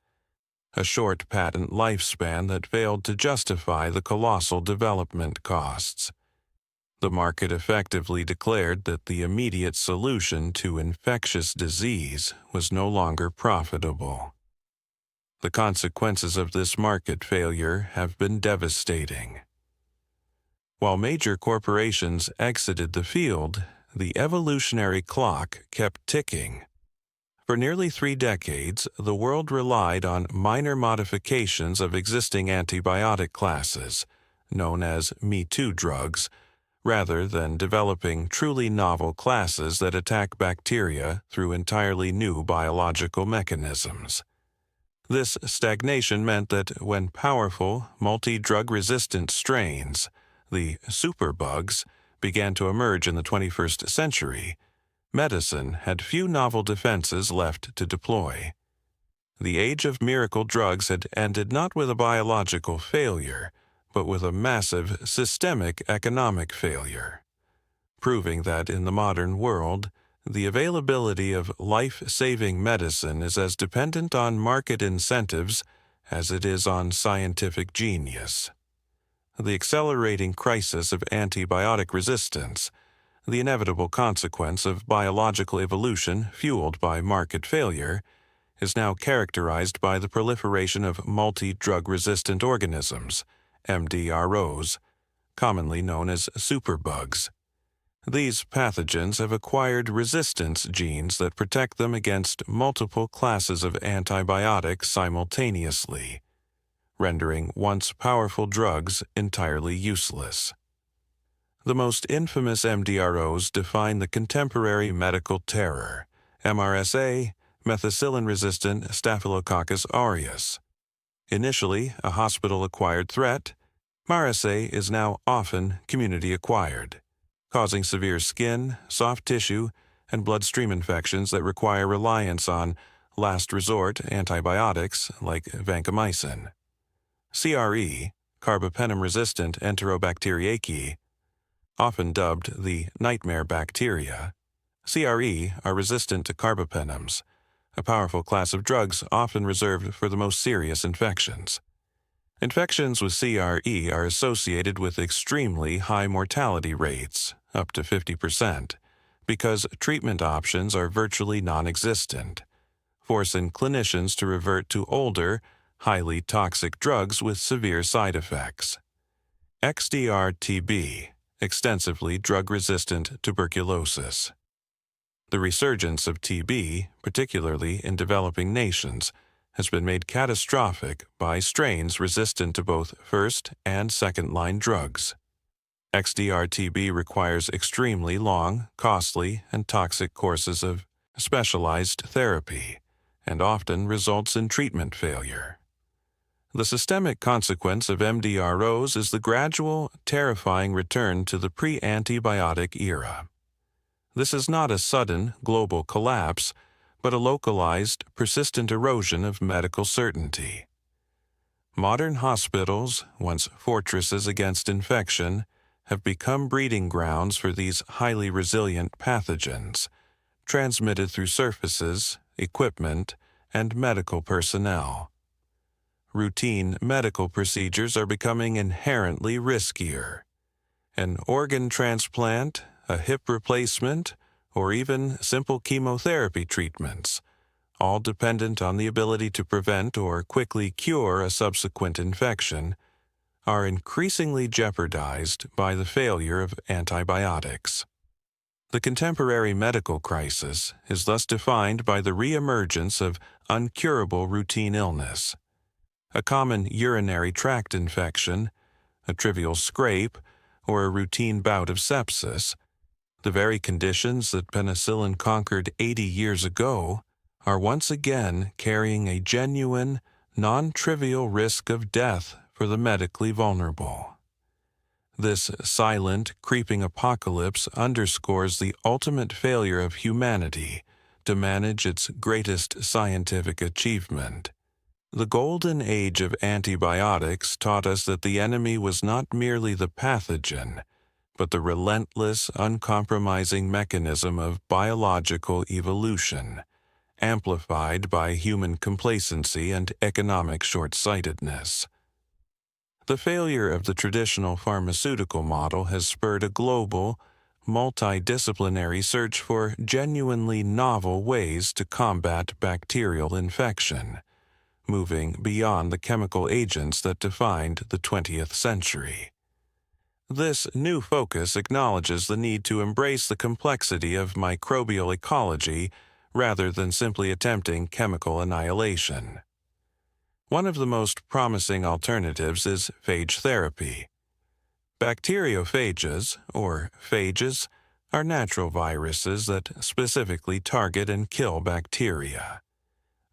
a short patent lifespan that failed to justify the colossal development costs. The market effectively declared that the immediate solution to infectious disease was no longer profitable. The consequences of this market failure have been devastating. While major corporations exited the field, the evolutionary clock kept ticking. For nearly 3 decades, the world relied on minor modifications of existing antibiotic classes, known as Me Too drugs, rather than developing truly novel classes that attack bacteria through entirely new biological mechanisms. This stagnation meant that when powerful, multi-drug-resistant strains, the superbugs, began to emerge in the 21st century, medicine had few novel defenses left to deploy. The age of miracle drugs had ended not with a biological failure, but with a massive systemic economic failure, proving that in the modern world, the availability of life-saving medicine is as dependent on market incentives as it is on scientific genius. The accelerating crisis of antibiotic resistance, the inevitable consequence of biological evolution fueled by market failure, is now characterized by the proliferation of multi-drug-resistant organisms, MDROs, commonly known as superbugs. These pathogens have acquired resistance genes that protect them against multiple classes of antibiotics simultaneously, rendering once powerful drugs entirely useless. The most infamous MDROs define the contemporary medical terror, MRSA, methicillin-resistant Staphylococcus aureus. Initially a hospital-acquired threat, MRSA is now often community-acquired, causing severe skin, soft tissue, and bloodstream infections that require reliance on last-resort antibiotics like vancomycin. CRE, carbapenem-resistant Enterobacteriaceae, often dubbed the nightmare bacteria, CRE are resistant to carbapenems, a powerful class of drugs often reserved for the most serious infections. Infections with CRE are associated with extremely high mortality rates, up to 50%, because treatment options are virtually non-existent, forcing clinicians to revert to older, highly toxic drugs with severe side effects. XDR-TB, extensively drug-resistant tuberculosis. The resurgence of TB, particularly in developing nations, has been made catastrophic by strains resistant to both first- and second-line drugs. XDR-TB requires extremely long, costly, and toxic courses of specialized therapy, and often results in treatment failure. The systemic consequence of MDROs is the gradual, terrifying return to the pre-antibiotic era. This is not a sudden, global collapse, but a localized, persistent erosion of medical certainty. Modern hospitals, once fortresses against infection, have become breeding grounds for these highly resilient pathogens, transmitted through surfaces, equipment, and medical personnel. Routine medical procedures are becoming inherently riskier. An organ transplant, a hip replacement, or even simple chemotherapy treatments, all dependent on the ability to prevent or quickly cure a subsequent infection, are increasingly jeopardized by the failure of antibiotics. The contemporary medical crisis is thus defined by the reemergence of uncurable routine illness. A common urinary tract infection, a trivial scrape, or a routine bout of sepsis, the very conditions that penicillin conquered 80 years ago, are once again carrying a genuine, non-trivial risk of death for the medically vulnerable. This silent, creeping apocalypse underscores the ultimate failure of humanity to manage its greatest scientific achievement. The golden age of antibiotics taught us that the enemy was not merely the pathogen, but the relentless, uncompromising mechanism of biological evolution, amplified by human complacency and economic short-sightedness. The failure of the traditional pharmaceutical model has spurred a global, multidisciplinary search for genuinely novel ways to combat bacterial infection, moving beyond the chemical agents that defined the 20th century. This new focus acknowledges the need to embrace the complexity of microbial ecology rather than simply attempting chemical annihilation. One of the most promising alternatives is phage therapy. Bacteriophages, or phages, are natural viruses that specifically target and kill bacteria.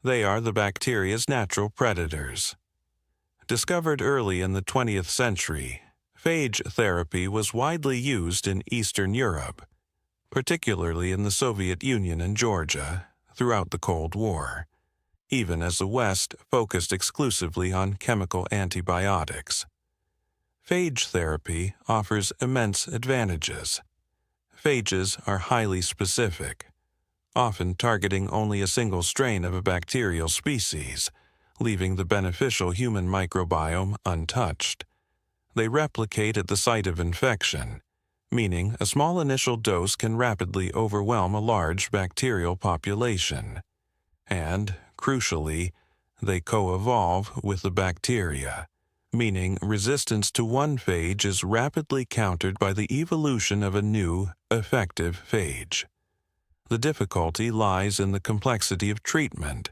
They are the bacteria's natural predators. Discovered early in the 20th century, phage therapy was widely used in Eastern Europe, particularly in the Soviet Union and Georgia, throughout the Cold War, even as the West focused exclusively on chemical antibiotics. Phage therapy offers immense advantages. Phages are highly specific, often targeting only a single strain of a bacterial species, leaving the beneficial human microbiome untouched. They replicate at the site of infection, meaning a small initial dose can rapidly overwhelm a large bacterial population. And, crucially, they co-evolve with the bacteria, meaning resistance to one phage is rapidly countered by the evolution of a new, effective phage. The difficulty lies in the complexity of treatment.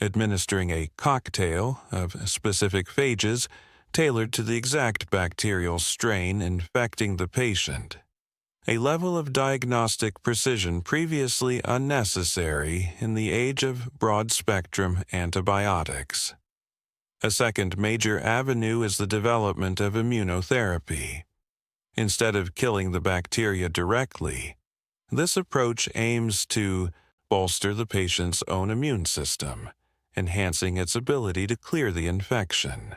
Administering a cocktail of specific phages tailored to the exact bacterial strain infecting the patient, a level of diagnostic precision previously unnecessary in the age of broad-spectrum antibiotics. A second major avenue is the development of immunotherapy. Instead of killing the bacteria directly, this approach aims to bolster the patient's own immune system, enhancing its ability to clear the infection.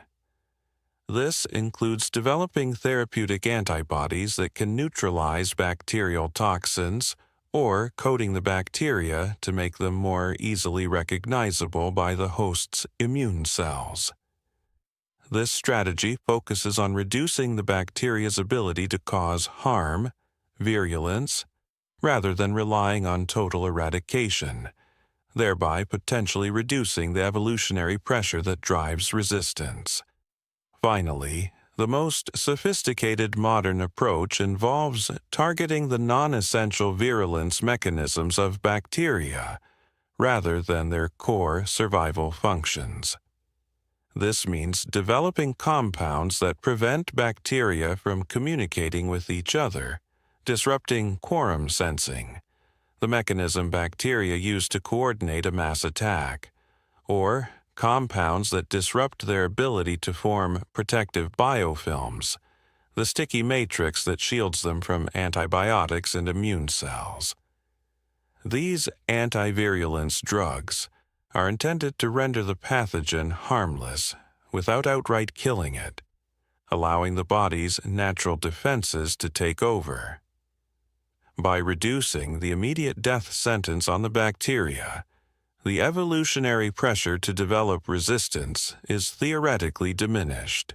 This includes developing therapeutic antibodies that can neutralize bacterial toxins or coating the bacteria to make them more easily recognizable by the host's immune cells. This strategy focuses on reducing the bacteria's ability to cause harm, virulence, rather than relying on total eradication, thereby potentially reducing the evolutionary pressure that drives resistance. Finally, the most sophisticated modern approach involves targeting the non-essential virulence mechanisms of bacteria, rather than their core survival functions. This means developing compounds that prevent bacteria from communicating with each other, disrupting quorum sensing, the mechanism bacteria use to coordinate a mass attack, or compounds that disrupt their ability to form protective biofilms, the sticky matrix that shields them from antibiotics and immune cells. These antivirulence drugs are intended to render the pathogen harmless without outright killing it, allowing the body's natural defenses to take over. By reducing the immediate death sentence on the bacteria, the evolutionary pressure to develop resistance is theoretically diminished.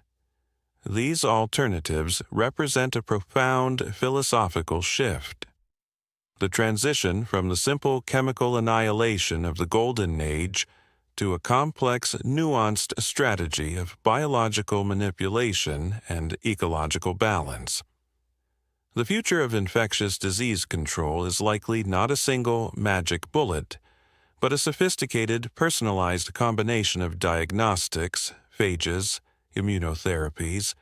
These alternatives represent a profound philosophical shift. The transition from the simple chemical annihilation of the Golden Age to a complex, nuanced strategy of biological manipulation and ecological balance. The future of infectious disease control is likely not a single magic bullet, but a sophisticated, personalized combination of diagnostics, phages, immunotherapies,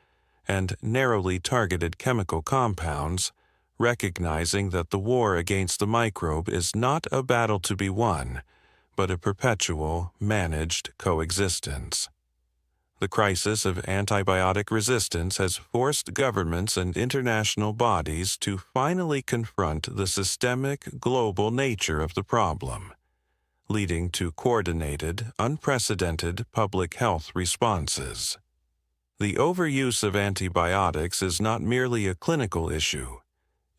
and narrowly targeted chemical compounds, recognizing that the war against the microbe is not a battle to be won, but a perpetual, managed coexistence. The crisis of antibiotic resistance has forced governments and international bodies to finally confront the systemic, global nature of the problem, leading to coordinated, unprecedented public health responses. The overuse of antibiotics is not merely a clinical issue.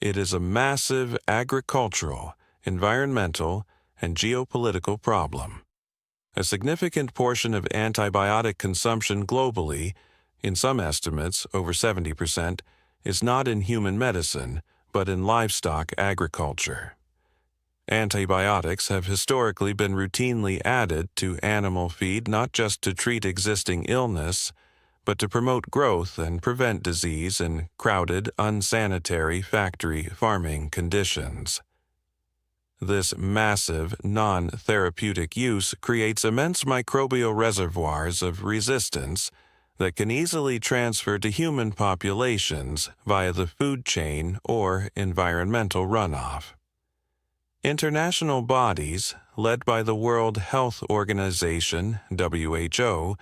It is a massive agricultural, environmental, and geopolitical problem. A significant portion of antibiotic consumption globally, in some estimates over 70%, is not in human medicine, but in livestock agriculture. Antibiotics have historically been routinely added to animal feed not just to treat existing illness, but to promote growth and prevent disease in crowded, unsanitary factory farming conditions. This massive, non-therapeutic use creates immense microbial reservoirs of resistance that can easily transfer to human populations via the food chain or environmental runoff. International bodies, led by the World Health Organization, WHO,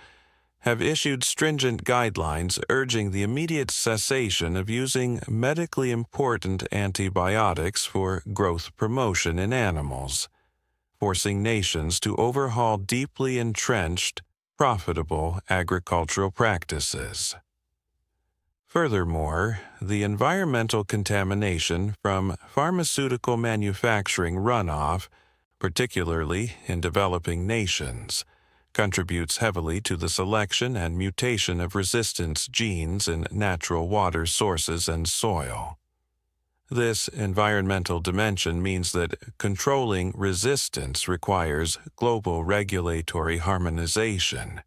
have issued stringent guidelines urging the immediate cessation of using medically important antibiotics for growth promotion in animals, forcing nations to overhaul deeply entrenched, profitable agricultural practices. Furthermore, the environmental contamination from pharmaceutical manufacturing runoff, particularly in developing nations, contributes heavily to the selection and mutation of resistance genes in natural water sources and soil. This environmental dimension means that controlling resistance requires global regulatory harmonization,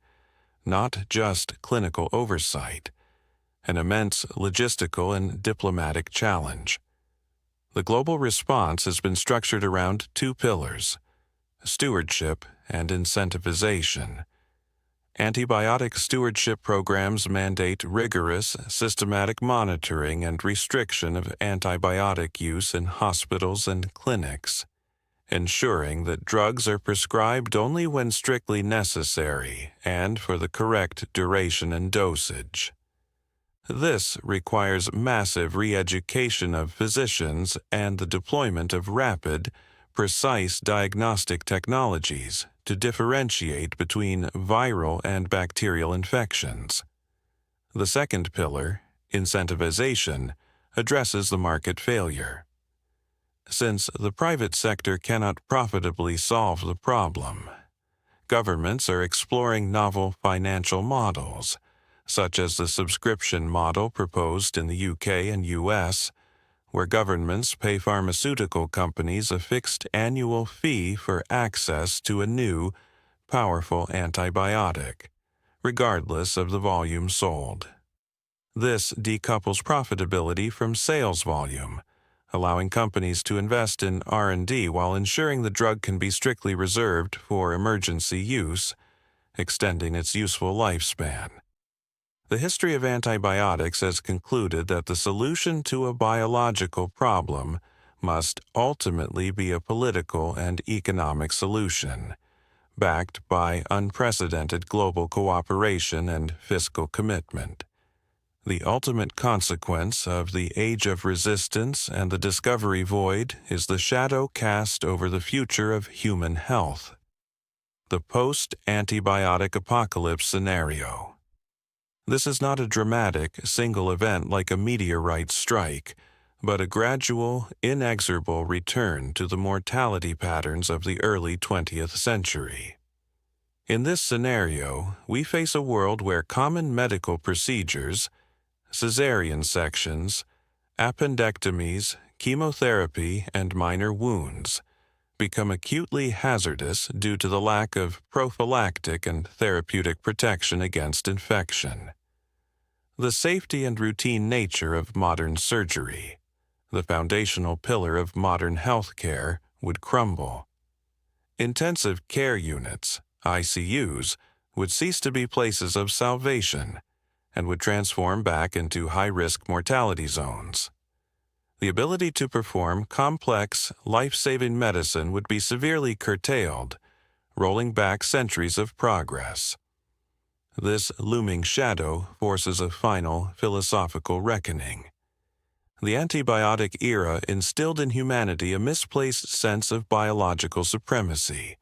not just clinical oversight, an immense logistical and diplomatic challenge. The global response has been structured around two pillars: stewardship and incentivization. Antibiotic stewardship programs mandate rigorous, systematic monitoring and restriction of antibiotic use in hospitals and clinics, ensuring that drugs are prescribed only when strictly necessary and for the correct duration and dosage. This requires massive re-education of physicians and the deployment of rapid, precise diagnostic technologies to differentiate between viral and bacterial infections. The second pillar, incentivization, addresses the market failure. Since the private sector cannot profitably solve the problem, governments are exploring novel financial models, such as the subscription model proposed in the UK and US, where governments pay pharmaceutical companies a fixed annual fee for access to a new, powerful antibiotic, regardless of the volume sold. This decouples profitability from sales volume, allowing companies to invest in R&D while ensuring the drug can be strictly reserved for emergency use, extending its useful lifespan. The history of antibiotics has concluded that the solution to a biological problem must ultimately be a political and economic solution, backed by unprecedented global cooperation and fiscal commitment. The ultimate consequence of the age of resistance and the discovery void is the shadow cast over the future of human health. The post-antibiotic apocalypse scenario. This is not a dramatic, single event like a meteorite strike, but a gradual, inexorable return to the mortality patterns of the early 20th century. In this scenario, we face a world where common medical procedures, cesarean sections, appendectomies, chemotherapy, and minor wounds become acutely hazardous due to the lack of prophylactic and therapeutic protection against infection. The safety and routine nature of modern surgery, the foundational pillar of modern healthcare, would crumble. Intensive care units, ICUs, would cease to be places of salvation and would transform back into high-risk mortality zones. The ability to perform complex, life-saving medicine would be severely curtailed, rolling back centuries of progress. This looming shadow forces a final philosophical reckoning. The antibiotic era instilled in humanity a misplaced sense of biological supremacy,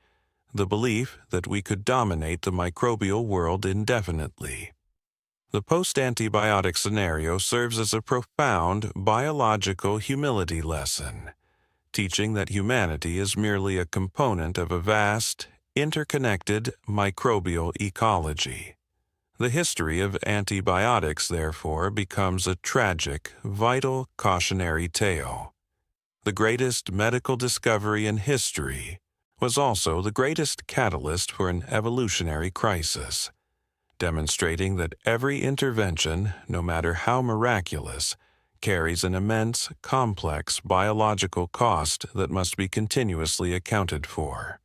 the belief that we could dominate the microbial world indefinitely. The post-antibiotic scenario serves as a profound biological humility lesson, teaching that humanity is merely a component of a vast, interconnected microbial ecology. The history of antibiotics, therefore, becomes a tragic, vital cautionary tale. The greatest medical discovery in history was also the greatest catalyst for an evolutionary crisis, demonstrating that every intervention, no matter how miraculous, carries an immense, complex biological cost that must be continuously accounted for.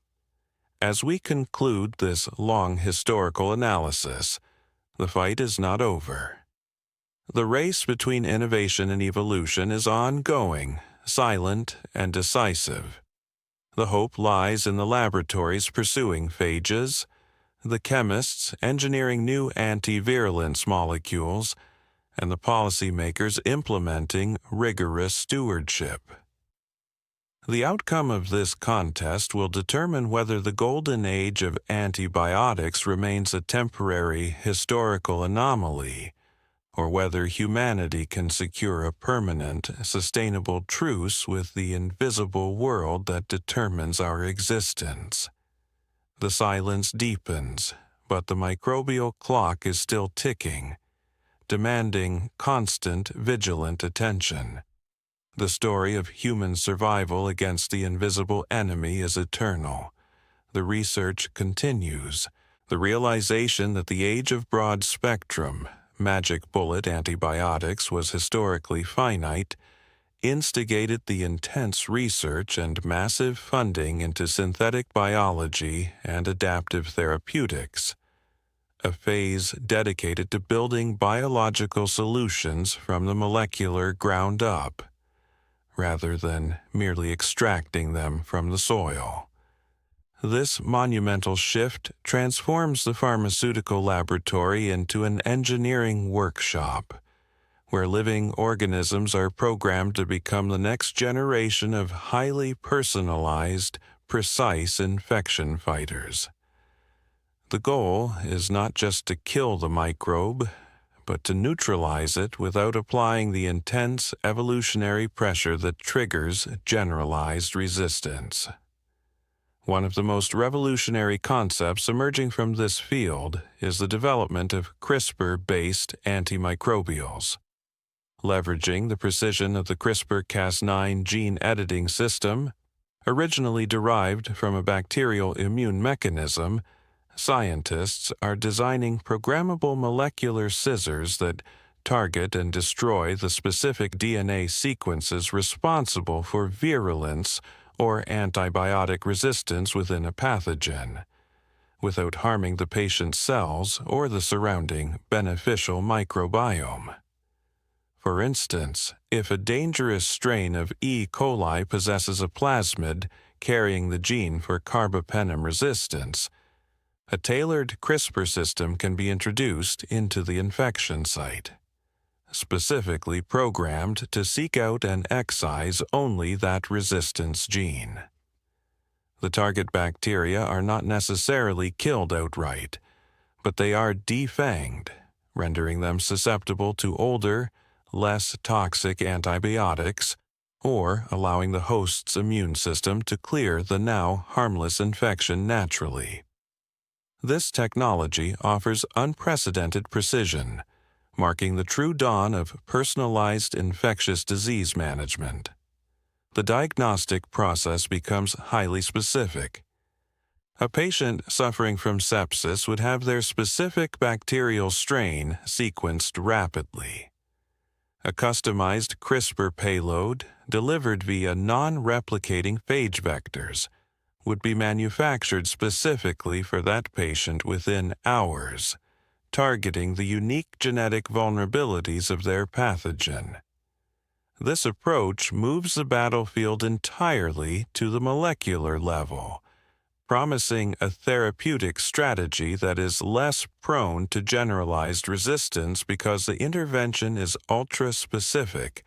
As we conclude this long historical analysis, the fight is not over. The race between innovation and evolution is ongoing, silent, and decisive. The hope lies in the laboratories pursuing phages, the chemists engineering new antivirulence molecules, and the policymakers implementing rigorous stewardship. The outcome of this contest will determine whether the golden age of antibiotics remains a temporary historical anomaly, or whether humanity can secure a permanent, sustainable truce with the invisible world that determines our existence. The silence deepens, but the microbial clock is still ticking, demanding constant, vigilant attention. The story of human survival against the invisible enemy is eternal. The research continues. The realization that the age of broad-spectrum, magic bullet antibiotics was historically finite instigated the intense research and massive funding into synthetic biology and adaptive therapeutics, a phase dedicated to building biological solutions from the molecular ground up, rather than merely extracting them from the soil. This monumental shift transforms the pharmaceutical laboratory into an engineering workshop, where living organisms are programmed to become the next generation of highly personalized, precise infection fighters. The goal is not just to kill the microbe, but to neutralize it without applying the intense evolutionary pressure that triggers generalized resistance. One of the most revolutionary concepts emerging from this field is the development of CRISPR-based antimicrobials. Leveraging the precision of the CRISPR-Cas9 gene editing system, originally derived from a bacterial immune mechanism, scientists are designing programmable molecular scissors that target and destroy the specific DNA sequences responsible for virulence or antibiotic resistance within a pathogen, without harming the patient's cells or the surrounding beneficial microbiome. For instance, if a dangerous strain of E. coli possesses a plasmid carrying the gene for carbapenem resistance, a tailored CRISPR system can be introduced into the infection site, specifically programmed to seek out and excise only that resistance gene. The target bacteria are not necessarily killed outright, but they are defanged, rendering them susceptible to older, less toxic antibiotics, or allowing the host's immune system to clear the now harmless infection naturally. This technology offers unprecedented precision, marking the true dawn of personalized infectious disease management. The diagnostic process becomes highly specific. A patient suffering from sepsis would have their specific bacterial strain sequenced rapidly. A customized CRISPR payload, delivered via non-replicating phage vectors, would be manufactured specifically for that patient within hours, targeting the unique genetic vulnerabilities of their pathogen. This approach moves the battlefield entirely to the molecular level, promising a therapeutic strategy that is less prone to generalized resistance because the intervention is ultra-specific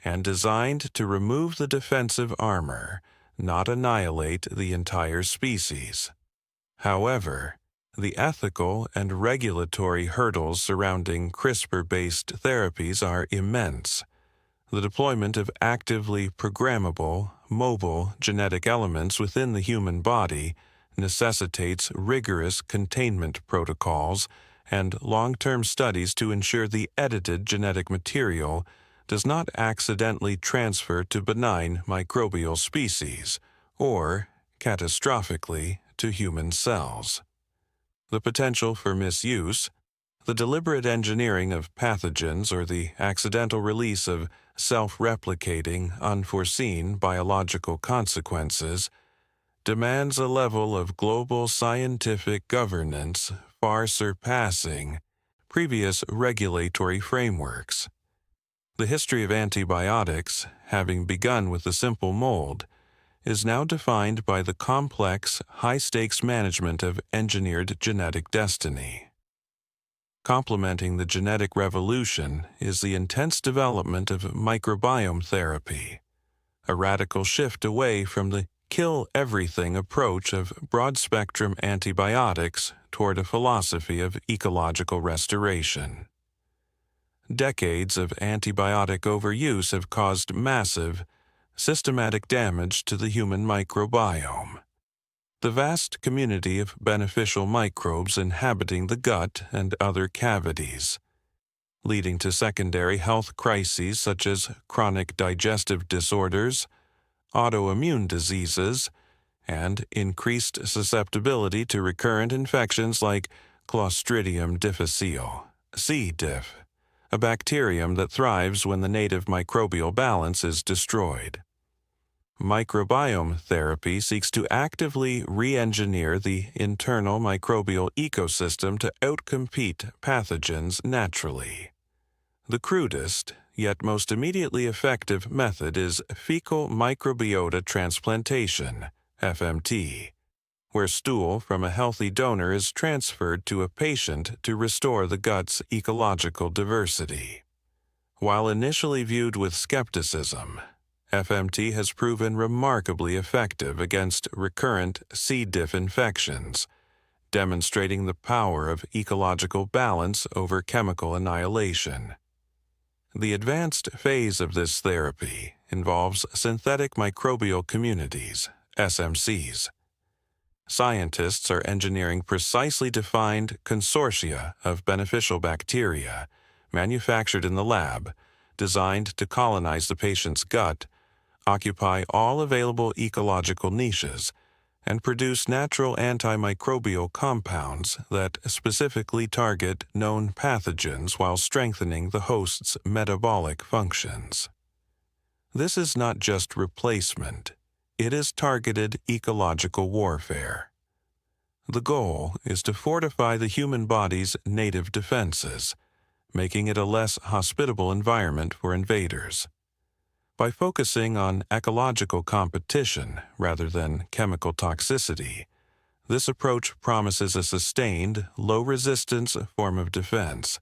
and designed to remove the defensive armor, not annihilate the entire species. However, the ethical and regulatory hurdles surrounding CRISPR-based therapies are immense. The deployment of actively programmable, mobile genetic elements within the human body necessitates rigorous containment protocols and long-term studies to ensure the edited genetic material does not accidentally transfer to benign microbial species or, catastrophically, to human cells. The potential for misuse, the deliberate engineering of pathogens, or the accidental release of self-replicating, unforeseen biological consequences demands a level of global scientific governance far surpassing previous regulatory frameworks. The history of antibiotics, having begun with the simple mold, is now defined by the complex, high-stakes management of engineered genetic destiny. Complementing the genetic revolution is the intense development of microbiome therapy, a radical shift away from the kill-everything approach of broad-spectrum antibiotics toward a philosophy of ecological restoration. Decades of antibiotic overuse have caused massive, systematic damage to the human microbiome. The vast community of beneficial microbes inhabiting the gut and other cavities, leading to secondary health crises such as chronic digestive disorders, autoimmune diseases, and increased susceptibility to recurrent infections like Clostridium difficile, C. diff, a bacterium that thrives when the native microbial balance is destroyed. Microbiome therapy seeks to actively re-engineer the internal microbial ecosystem to outcompete pathogens naturally. The crudest, yet most immediately effective method is fecal microbiota transplantation, FMT, where stool from a healthy donor is transferred to a patient to restore the gut's ecological diversity. While initially viewed with skepticism, FMT has proven remarkably effective against recurrent C. diff infections, demonstrating the power of ecological balance over chemical annihilation. The advanced phase of this therapy involves synthetic microbial communities, SMCs. Scientists are engineering precisely defined consortia of beneficial bacteria, manufactured in the lab, designed to colonize the patient's gut, occupy all available ecological niches, and produce natural antimicrobial compounds that specifically target known pathogens while strengthening the host's metabolic functions. This is not just replacement, it is targeted ecological warfare. The goal is to fortify the human body's native defenses, making it a less hospitable environment for invaders. By focusing on ecological competition rather than chemical toxicity, this approach promises a sustained, low-resistance form of defense,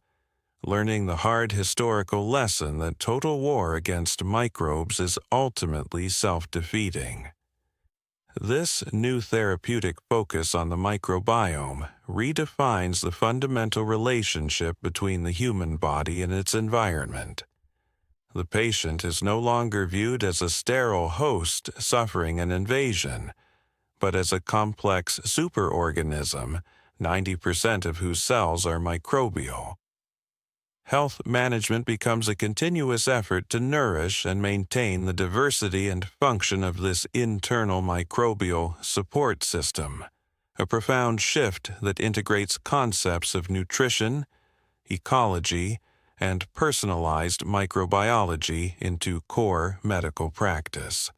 learning the hard historical lesson that total war against microbes is ultimately self-defeating. This new therapeutic focus on the microbiome redefines the fundamental relationship between the human body and its environment. The patient is no longer viewed as a sterile host suffering an invasion, but as a complex superorganism, 90% of whose cells are microbial. Health management becomes a continuous effort to nourish and maintain the diversity and function of this internal microbial support system, a profound shift that integrates concepts of nutrition, ecology, and personalized microbiology into core medical practice.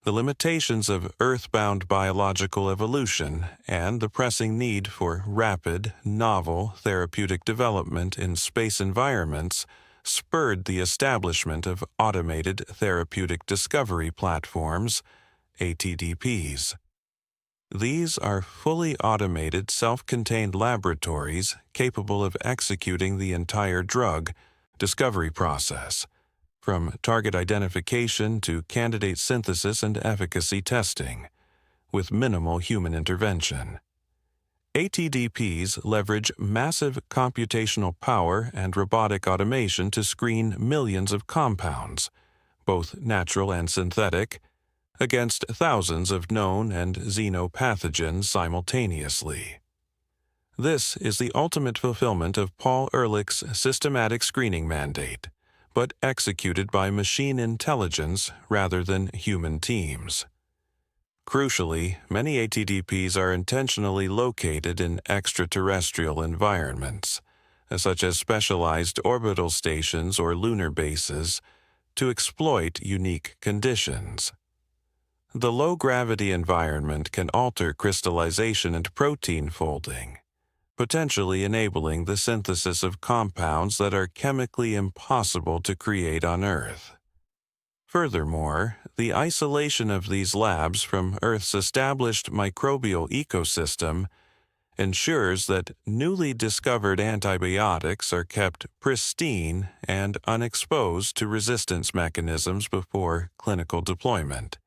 The limitations of earthbound biological evolution and the pressing need for rapid, novel therapeutic development in space environments spurred the establishment of automated therapeutic discovery platforms, ATDPs. These are fully automated, self-contained laboratories capable of executing the entire drug discovery process, from target identification to candidate synthesis and efficacy testing, with minimal human intervention. ATDPs leverage massive computational power and robotic automation to screen millions of compounds, both natural and synthetic, against thousands of known and xenopathogens simultaneously. This is the ultimate fulfillment of Paul Ehrlich's systematic screening mandate, but executed by machine intelligence rather than human teams. Crucially, many ATDPs are intentionally located in extraterrestrial environments, such as specialized orbital stations or lunar bases, to exploit unique conditions. The low-gravity environment can alter crystallization and protein folding, potentially enabling the synthesis of compounds that are chemically impossible to create on Earth. Furthermore, the isolation of these labs from Earth's established microbial ecosystem ensures that newly discovered antibiotics are kept pristine and unexposed to resistance mechanisms before clinical deployment,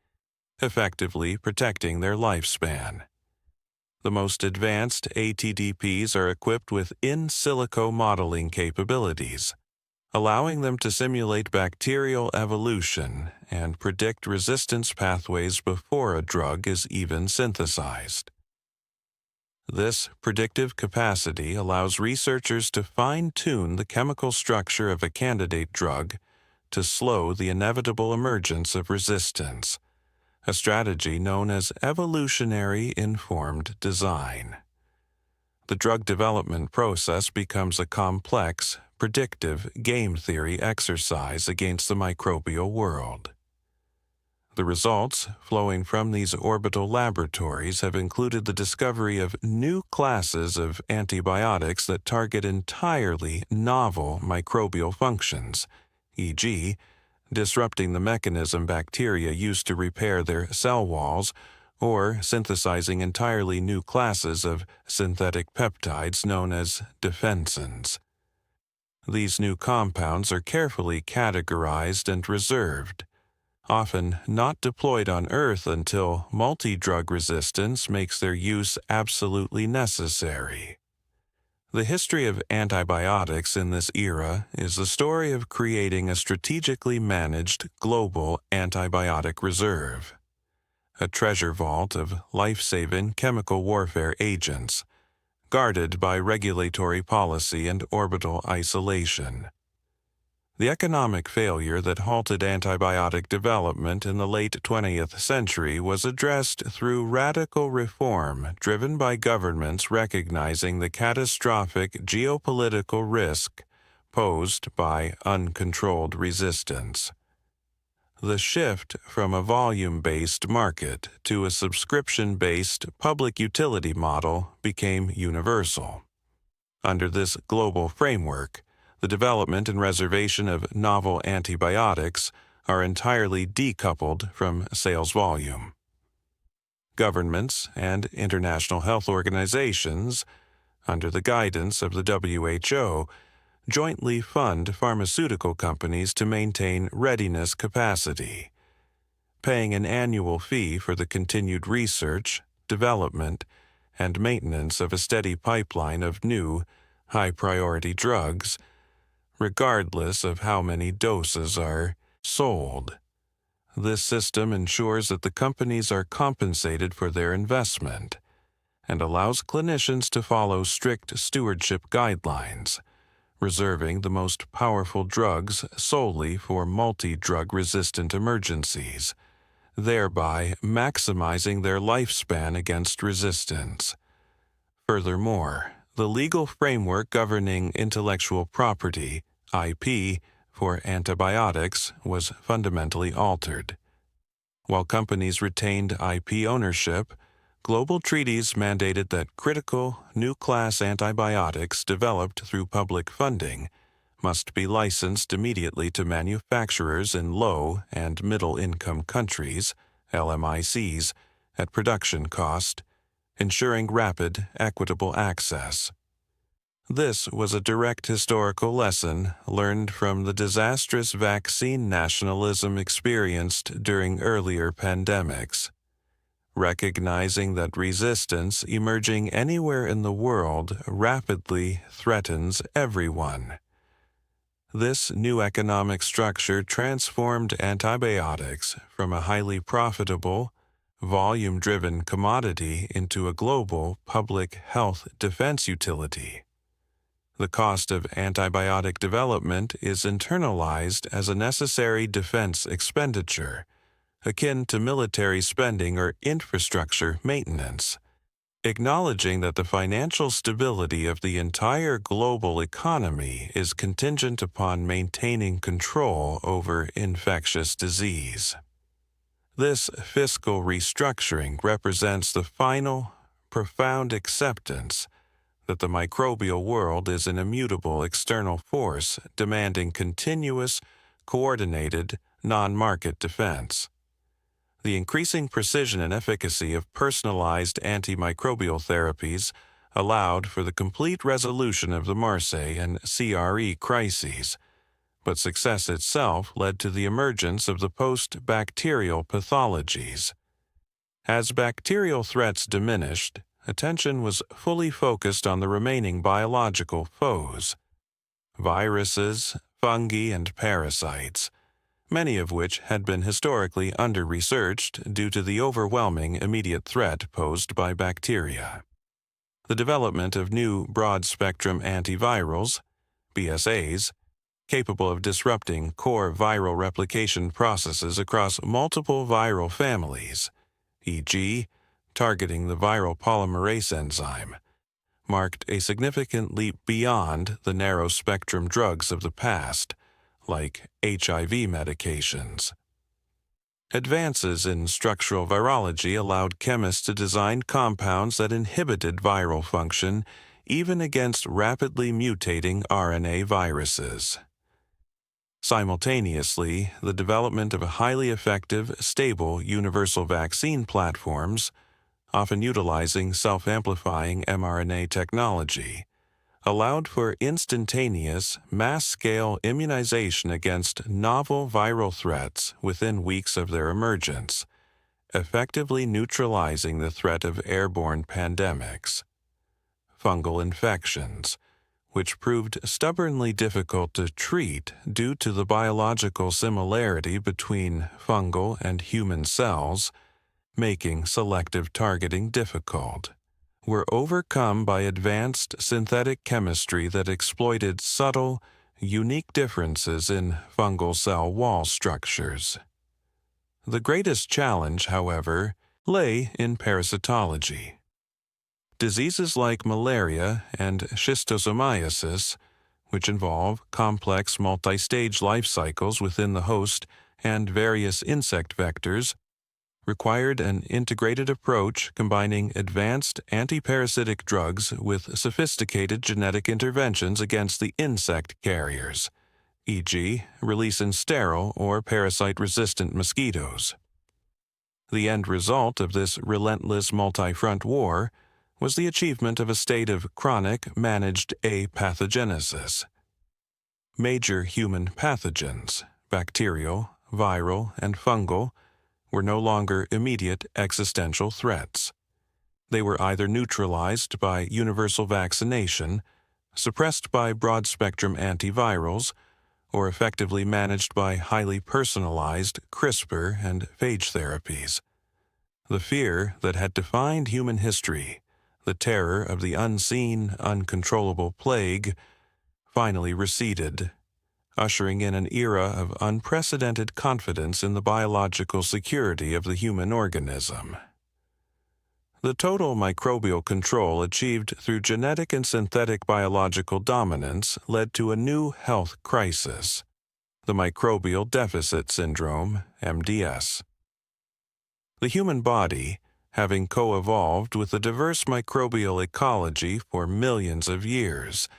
effectively protecting their lifespan. The most advanced ATDPs are equipped with in silico modeling capabilities, allowing them to simulate bacterial evolution and predict resistance pathways before a drug is even synthesized. This predictive capacity allows researchers to fine-tune the chemical structure of a candidate drug to slow the inevitable emergence of resistance, a strategy known as evolutionary informed design. The drug development process becomes a complex, predictive game theory exercise against the microbial world. The results flowing from these orbital laboratories have included the discovery of new classes of antibiotics that target entirely novel microbial functions, e.g., disrupting the mechanism bacteria use to repair their cell walls, or synthesizing entirely new classes of synthetic peptides known as defensins. These new compounds are carefully categorized and reserved, often not deployed on Earth until multi-drug resistance makes their use absolutely necessary. The history of antibiotics in this era is the story of creating a strategically managed global antibiotic reserve, a treasure vault of life-saving chemical warfare agents, guarded by regulatory policy and orbital isolation. The economic failure that halted antibiotic development in the late 20th century was addressed through radical reform driven by governments recognizing the catastrophic geopolitical risk posed by uncontrolled resistance. The shift from a volume-based market to a subscription-based public utility model became universal. Under this global framework, the development and reservation of novel antibiotics are entirely decoupled from sales volume. Governments and international health organizations, under the guidance of the WHO, jointly fund pharmaceutical companies to maintain readiness capacity, paying an annual fee for the continued research, development, and maintenance of a steady pipeline of new, high-priority drugs, regardless of how many doses are sold. This system ensures that the companies are compensated for their investment and allows clinicians to follow strict stewardship guidelines, reserving the most powerful drugs solely for multi-drug resistant emergencies, thereby maximizing their lifespan against resistance. Furthermore, the legal framework governing intellectual property, IP, for antibiotics was fundamentally altered. While companies retained IP ownership, global treaties mandated that critical, new-class antibiotics developed through public funding must be licensed immediately to manufacturers in low- and middle-income countries, LMICs, at production cost, ensuring rapid, equitable access. This was a direct historical lesson learned from the disastrous vaccine nationalism experienced during earlier pandemics. Recognizing that resistance emerging anywhere in the world rapidly threatens everyone. This new economic structure transformed antibiotics from a highly profitable, volume-driven commodity into a global public health defense utility. The cost of antibiotic development is internalized as a necessary defense expenditure, akin to military spending or infrastructure maintenance, acknowledging that the financial stability of the entire global economy is contingent upon maintaining control over infectious disease. This fiscal restructuring represents the final, profound acceptance that the microbial world is an immutable external force demanding continuous, coordinated, non-market defense. The increasing precision and efficacy of personalized antimicrobial therapies allowed for the complete resolution of the MRSA and CRE crises, but success itself led to the emergence of the post-bacterial pathologies. As bacterial threats diminished, attention was fully focused on the remaining biological foes: viruses, fungi, and parasites, many of which had been historically under-researched due to the overwhelming immediate threat posed by bacteria. The development of new broad-spectrum antivirals, BSAs, capable of disrupting core viral replication processes across multiple viral families, e.g., targeting the viral polymerase enzyme, marked a significant leap beyond the narrow-spectrum drugs of the past, like HIV medications. Advances in structural virology allowed chemists to design compounds that inhibited viral function even against rapidly mutating RNA viruses. Simultaneously, the development of highly effective, stable universal vaccine platforms, often utilizing self-amplifying mRNA technology, allowed for instantaneous, mass-scale immunization against novel viral threats within weeks of their emergence, effectively neutralizing the threat of airborne pandemics. Fungal infections, which proved stubbornly difficult to treat due to the biological similarity between fungal and human cells, making selective targeting difficult, were overcome by advanced synthetic chemistry that exploited subtle, unique differences in fungal cell wall structures. The greatest challenge, however, lay in parasitology. Diseases like malaria and schistosomiasis, which involve complex multi-stage life cycles within the host and various insect vectors, required an integrated approach combining advanced antiparasitic drugs with sophisticated genetic interventions against the insect carriers, e.g., release in sterile or parasite-resistant mosquitoes. The end result of this relentless multi-front war was the achievement of a state of chronic managed apathogenesis. Major human pathogens, bacterial, viral, and fungal, were no longer immediate existential threats. They were either neutralized by universal vaccination, suppressed by broad-spectrum antivirals, or effectively managed by highly personalized CRISPR and phage therapies. The fear that had defined human history, the terror of the unseen, uncontrollable plague, finally receded, ushering in an era of unprecedented confidence in the biological security of the human organism. The total microbial control achieved through genetic and synthetic biological dominance led to a new health crisis, the microbial deficit syndrome, MDS. The human body, having co-evolved with a diverse microbial ecology for millions of years,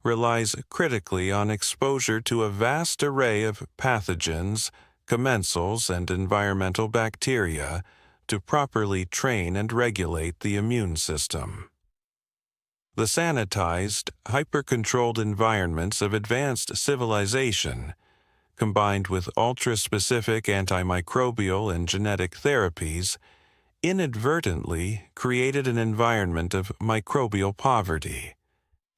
relies critically on exposure to a vast array of pathogens, commensals, and environmental bacteria to properly train and regulate the immune system. The sanitized, hyper-controlled environments of advanced civilization, combined with ultra-specific antimicrobial and genetic therapies, inadvertently created an environment of microbial poverty.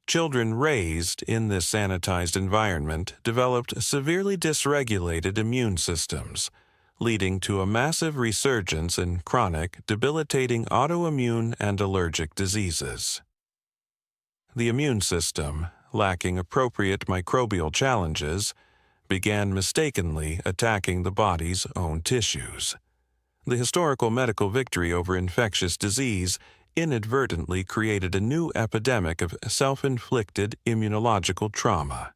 Children raised in this sanitized environment developed severely dysregulated immune systems, leading to a massive resurgence in chronic, debilitating autoimmune and allergic diseases. The immune system, lacking appropriate microbial challenges, began mistakenly attacking the body's own tissues. The historical medical victory over infectious disease inadvertently created a new epidemic of self-inflicted immunological trauma.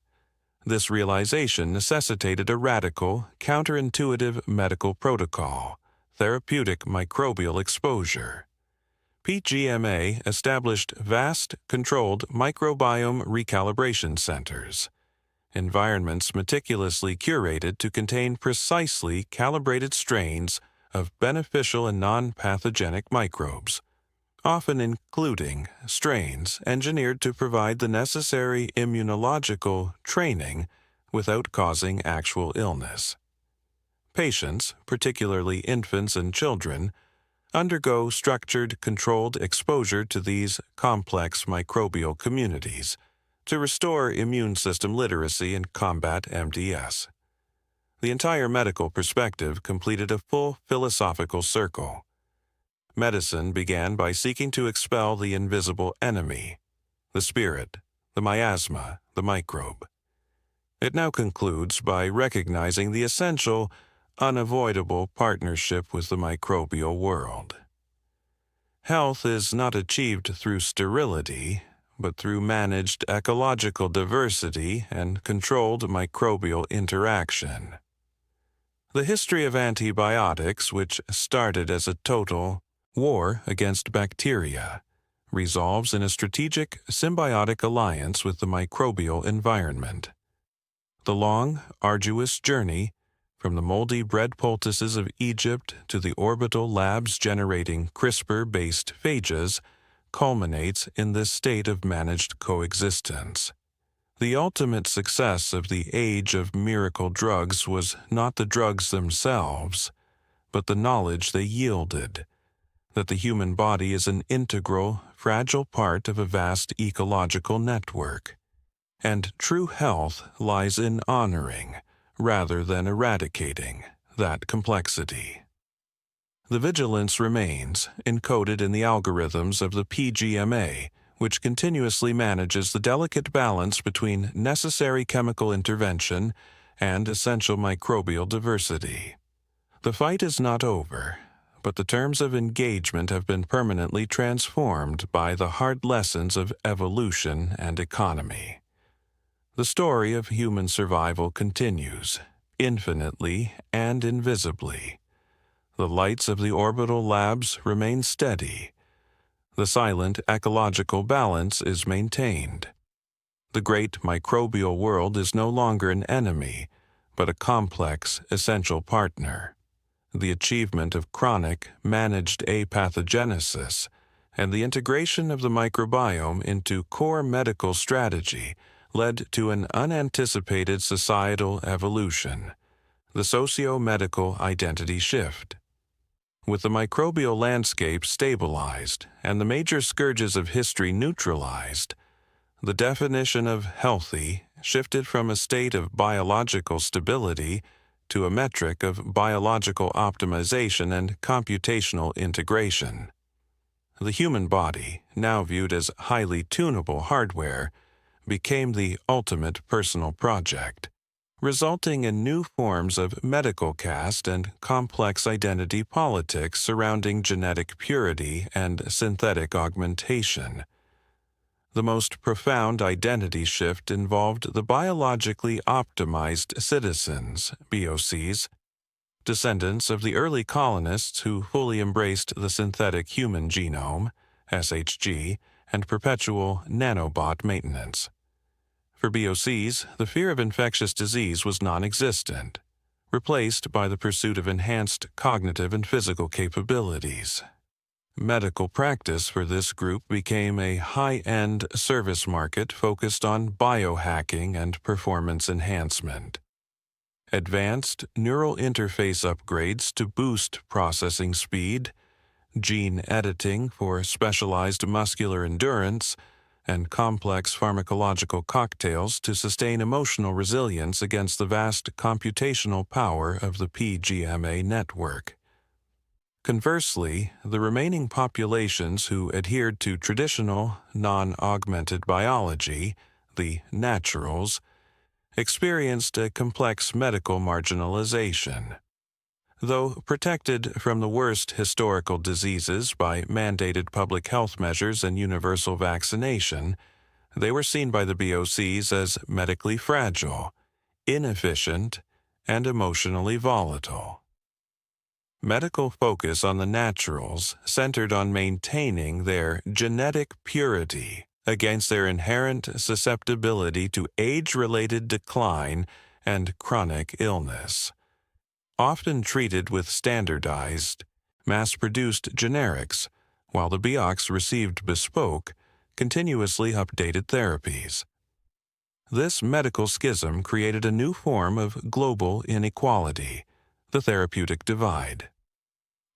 This realization necessitated a radical, counterintuitive medical protocol, therapeutic microbial exposure. PGMA established vast, controlled microbiome recalibration centers, environments meticulously curated to contain precisely calibrated strains of beneficial and non-pathogenic microbes, often including strains engineered to provide the necessary immunological training without causing actual illness. Patients, particularly infants and children, undergo structured, controlled exposure to these complex microbial communities to restore immune system literacy and combat MDS. The entire medical perspective completed a full philosophical circle. Medicine began by seeking to expel the invisible enemy, the spirit, the miasma, the microbe. It now concludes by recognizing the essential, unavoidable partnership with the microbial world. Health is not achieved through sterility, but through managed ecological diversity and controlled microbial interaction. The history of antibiotics, which started as a total war against bacteria, resolves in a strategic symbiotic alliance with the microbial environment. The long, arduous journey from the moldy bread poultices of Egypt to the orbital labs generating CRISPR-based phages culminates in this state of managed coexistence. The ultimate success of the age of miracle drugs was not the drugs themselves, but the knowledge they yielded, that the human body is an integral, fragile part of a vast ecological network, and true health lies in honoring, rather than eradicating, that complexity. The vigilance remains, encoded in the algorithms of the PGMA, which continuously manages the delicate balance between necessary chemical intervention and essential microbial diversity. The fight is not over, but the terms of engagement have been permanently transformed by the hard lessons of evolution and economy. The story of human survival continues, infinitely and invisibly. The lights of the orbital labs remain steady. The silent ecological balance is maintained. The great microbial world is no longer an enemy, but a complex, essential partner. The achievement of chronic, managed apathogenesis and the integration of the microbiome into core medical strategy led to an unanticipated societal evolution, the socio-medical identity shift. With the microbial landscape stabilized and the major scourges of history neutralized, the definition of healthy shifted from a state of biological stability to a metric of biological optimization and computational integration. The human body, now viewed as highly tunable hardware, became the ultimate personal project, resulting in new forms of medical caste and complex identity politics surrounding genetic purity and synthetic augmentation. The most profound identity shift involved the biologically optimized citizens, BOCs, descendants of the early colonists who fully embraced the synthetic human genome, SHG, and perpetual nanobot maintenance. For BOCs, the fear of infectious disease was non-existent. replaced by the pursuit of enhanced cognitive and physical capabilities. Medical practice for this group became a high-end service market focused on biohacking and performance enhancement. Advanced neural interface upgrades to boost processing speed, gene editing for specialized muscular endurance, and complex pharmacological cocktails to sustain emotional resilience against the vast computational power of the PGMA network. Conversely, the remaining populations who adhered to traditional, non-augmented biology, the naturals, experienced a complex medical marginalization. Though protected from the worst historical diseases by mandated public health measures and universal vaccination, they were seen by the BOCs as medically fragile, inefficient, and emotionally volatile. Medical focus on the naturals centered on maintaining their genetic purity against their inherent susceptibility to age-related decline and chronic illness. Often treated with standardized, mass-produced generics, while the BIOCs received bespoke, continuously updated therapies. This medical schism created a new form of global inequality, the therapeutic divide.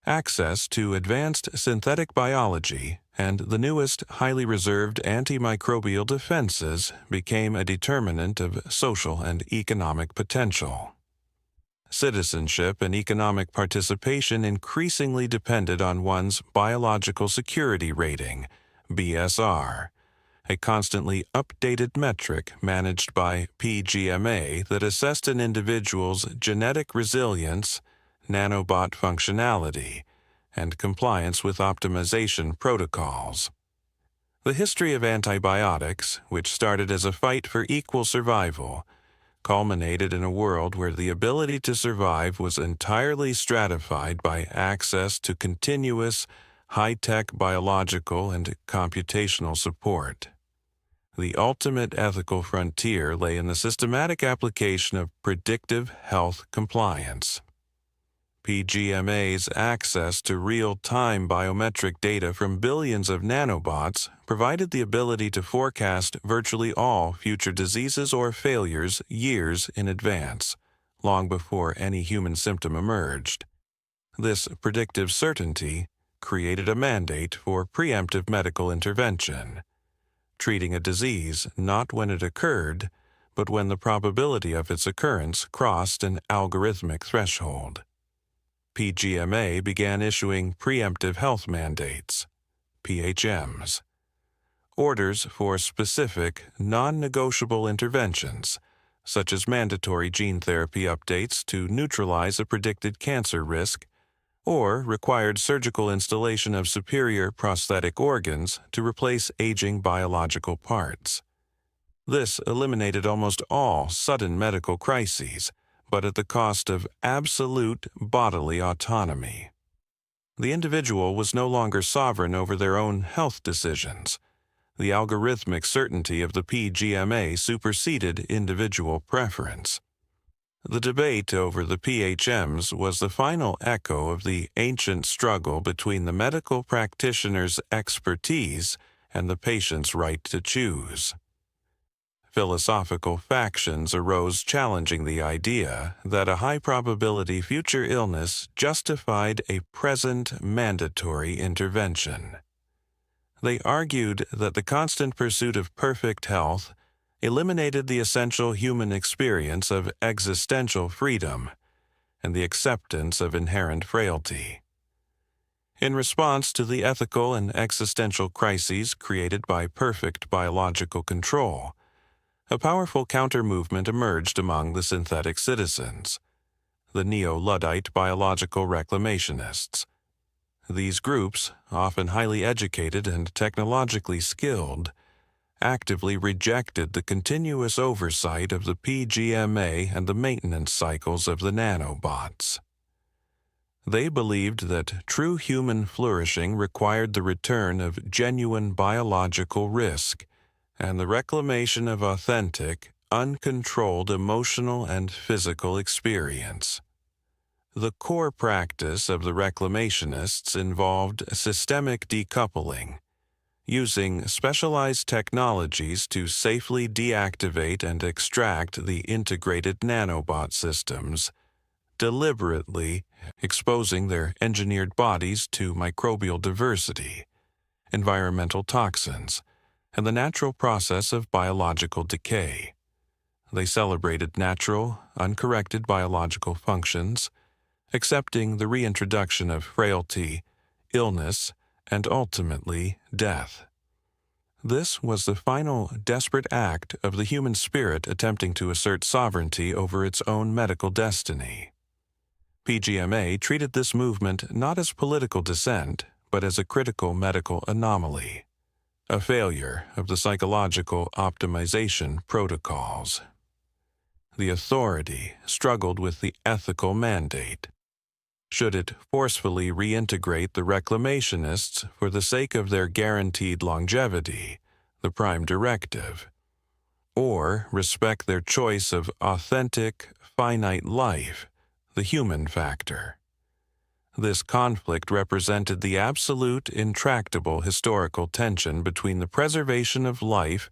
Access to advanced synthetic biology and the newest highly reserved antimicrobial defenses became a determinant of social and economic potential. Citizenship and economic participation increasingly depended on one's biological security rating, BSR, a constantly updated metric managed by PGMA that assessed an individual's genetic resilience, nanobot functionality, and compliance with optimization protocols. The history of antibiotics, which started as a fight for equal survival, culminated in a world where the ability to survive was entirely stratified by access to continuous, high-tech biological and computational support. The ultimate ethical frontier lay in the systematic application of predictive health compliance. PGMA's access to real-time biometric data from billions of nanobots provided the ability to forecast virtually all future diseases or failures years in advance, long before any human symptom emerged. This predictive certainty created a mandate for preemptive medical intervention, treating a disease not when it occurred, but when the probability of its occurrence crossed an algorithmic threshold. PGMA began issuing preemptive health mandates, PHMs, orders for specific, non-negotiable interventions, such as mandatory gene therapy updates to neutralize a predicted cancer risk, or required surgical installation of superior prosthetic organs to replace aging biological parts. This eliminated almost all sudden medical crises, but at the cost of absolute bodily autonomy. The individual was no longer sovereign over their own health decisions. The algorithmic certainty of the PGMA superseded individual preference. The debate over the PHMs was the final echo of the ancient struggle between the medical practitioner's expertise and the patient's right to choose. Philosophical factions arose challenging the idea that a high-probability future illness justified a present mandatory intervention. They argued that the constant pursuit of perfect health eliminated the essential human experience of existential freedom and the acceptance of inherent frailty. In response to the ethical and existential crises created by perfect biological control, a powerful counter-movement emerged among the synthetic citizens, the neo-Luddite biological reclamationists. These groups, often highly educated and technologically skilled, actively rejected the continuous oversight of the PGMA and the maintenance cycles of the nanobots. They believed that true human flourishing required the return of genuine biological risk and the reclamation of authentic, uncontrolled emotional and physical experience. The core practice of the reclamationists involved systemic decoupling, using specialized technologies to safely deactivate and extract the integrated nanobot systems, deliberately exposing their engineered bodies to microbial diversity, environmental toxins, and the natural process of biological decay. They celebrated natural, uncorrected biological functions, accepting the reintroduction of frailty, illness, and ultimately death. This was the final desperate act of the human spirit attempting to assert sovereignty over its own medical destiny. PGMA treated this movement not as political dissent, but as a critical medical anomaly, a failure of the psychological optimization protocols. The authority struggled with the ethical mandate. Should it forcefully reintegrate the reclamationists for the sake of their guaranteed longevity, the prime directive, or respect their choice of authentic, finite life, the human factor? This conflict represented the absolute, intractable historical tension between the preservation of life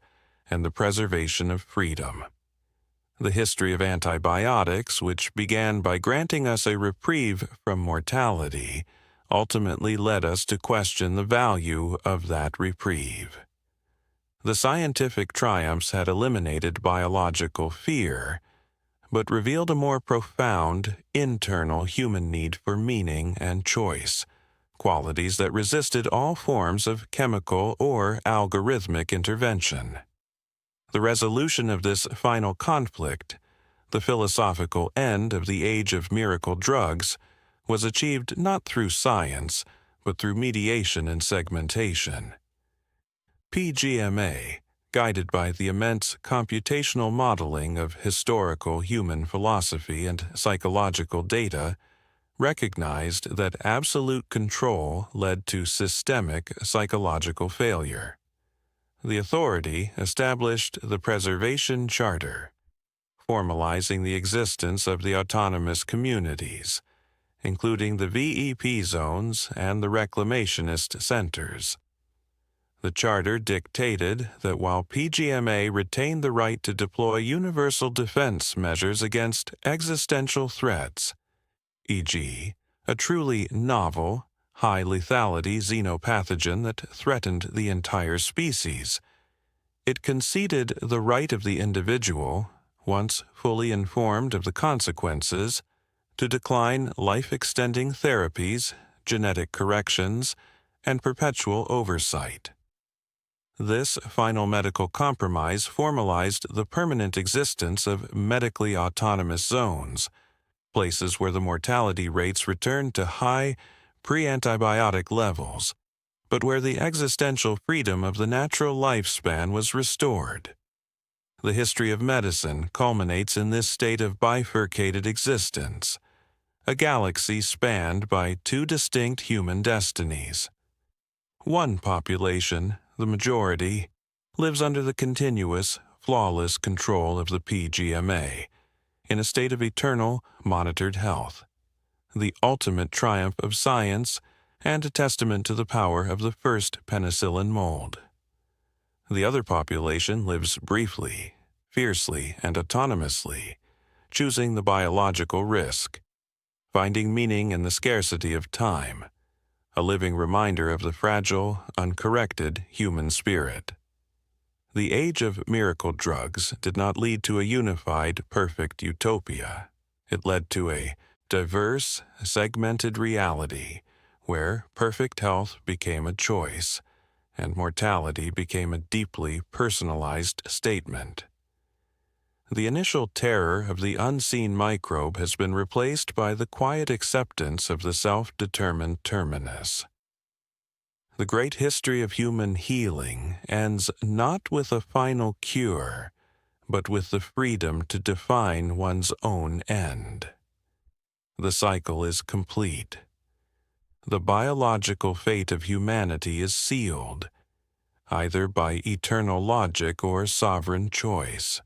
and the preservation of freedom. The history of antibiotics, which began by granting us a reprieve from mortality, ultimately led us to question the value of that reprieve. The scientific triumphs had eliminated biological fear, but revealed a more profound, internal human need for meaning and choice, qualities that resisted all forms of chemical or algorithmic intervention. The resolution of this final conflict, the philosophical end of the age of miracle drugs, was achieved not through science, but through mediation and segmentation. PGMA, guided by the immense computational modeling of historical human philosophy and psychological data, recognized that absolute control led to systemic psychological failure. The authority established the Preservation Charter, formalizing the existence of the autonomous communities, including the VEP zones and the reclamationist centers. The Charter dictated that while PGMA retained the right to deploy universal defense measures against existential threats, e.g., a truly novel, high lethality xenopathogen that threatened the entire species, it conceded the right of the individual, once fully informed of the consequences, to decline life-extending therapies, genetic corrections, and perpetual oversight. This final medical compromise formalized the permanent existence of medically autonomous zones, places where the mortality rates returned to high, pre-antibiotic levels, but where the existential freedom of the natural lifespan was restored. The history of medicine culminates in this state of bifurcated existence, a galaxy spanned by two distinct human destinies. One population, the majority, lives under the continuous, flawless control of the PGMA, in a state of eternal, monitored health, the ultimate triumph of science and a testament to the power of the first penicillin mold. The other population lives briefly, fiercely, and autonomously, choosing the biological risk, finding meaning in the scarcity of time, a living reminder of the fragile, uncorrected human spirit. The age of miracle drugs did not lead to a unified, perfect utopia. It led to a diverse, segmented reality where perfect health became a choice and mortality became a deeply personalized statement. The initial terror of the unseen microbe has been replaced by the quiet acceptance of the self-determined terminus. The great history of human healing ends not with a final cure, but with the freedom to define one's own end. The cycle is complete. The biological fate of humanity is sealed, either by eternal logic or sovereign choice.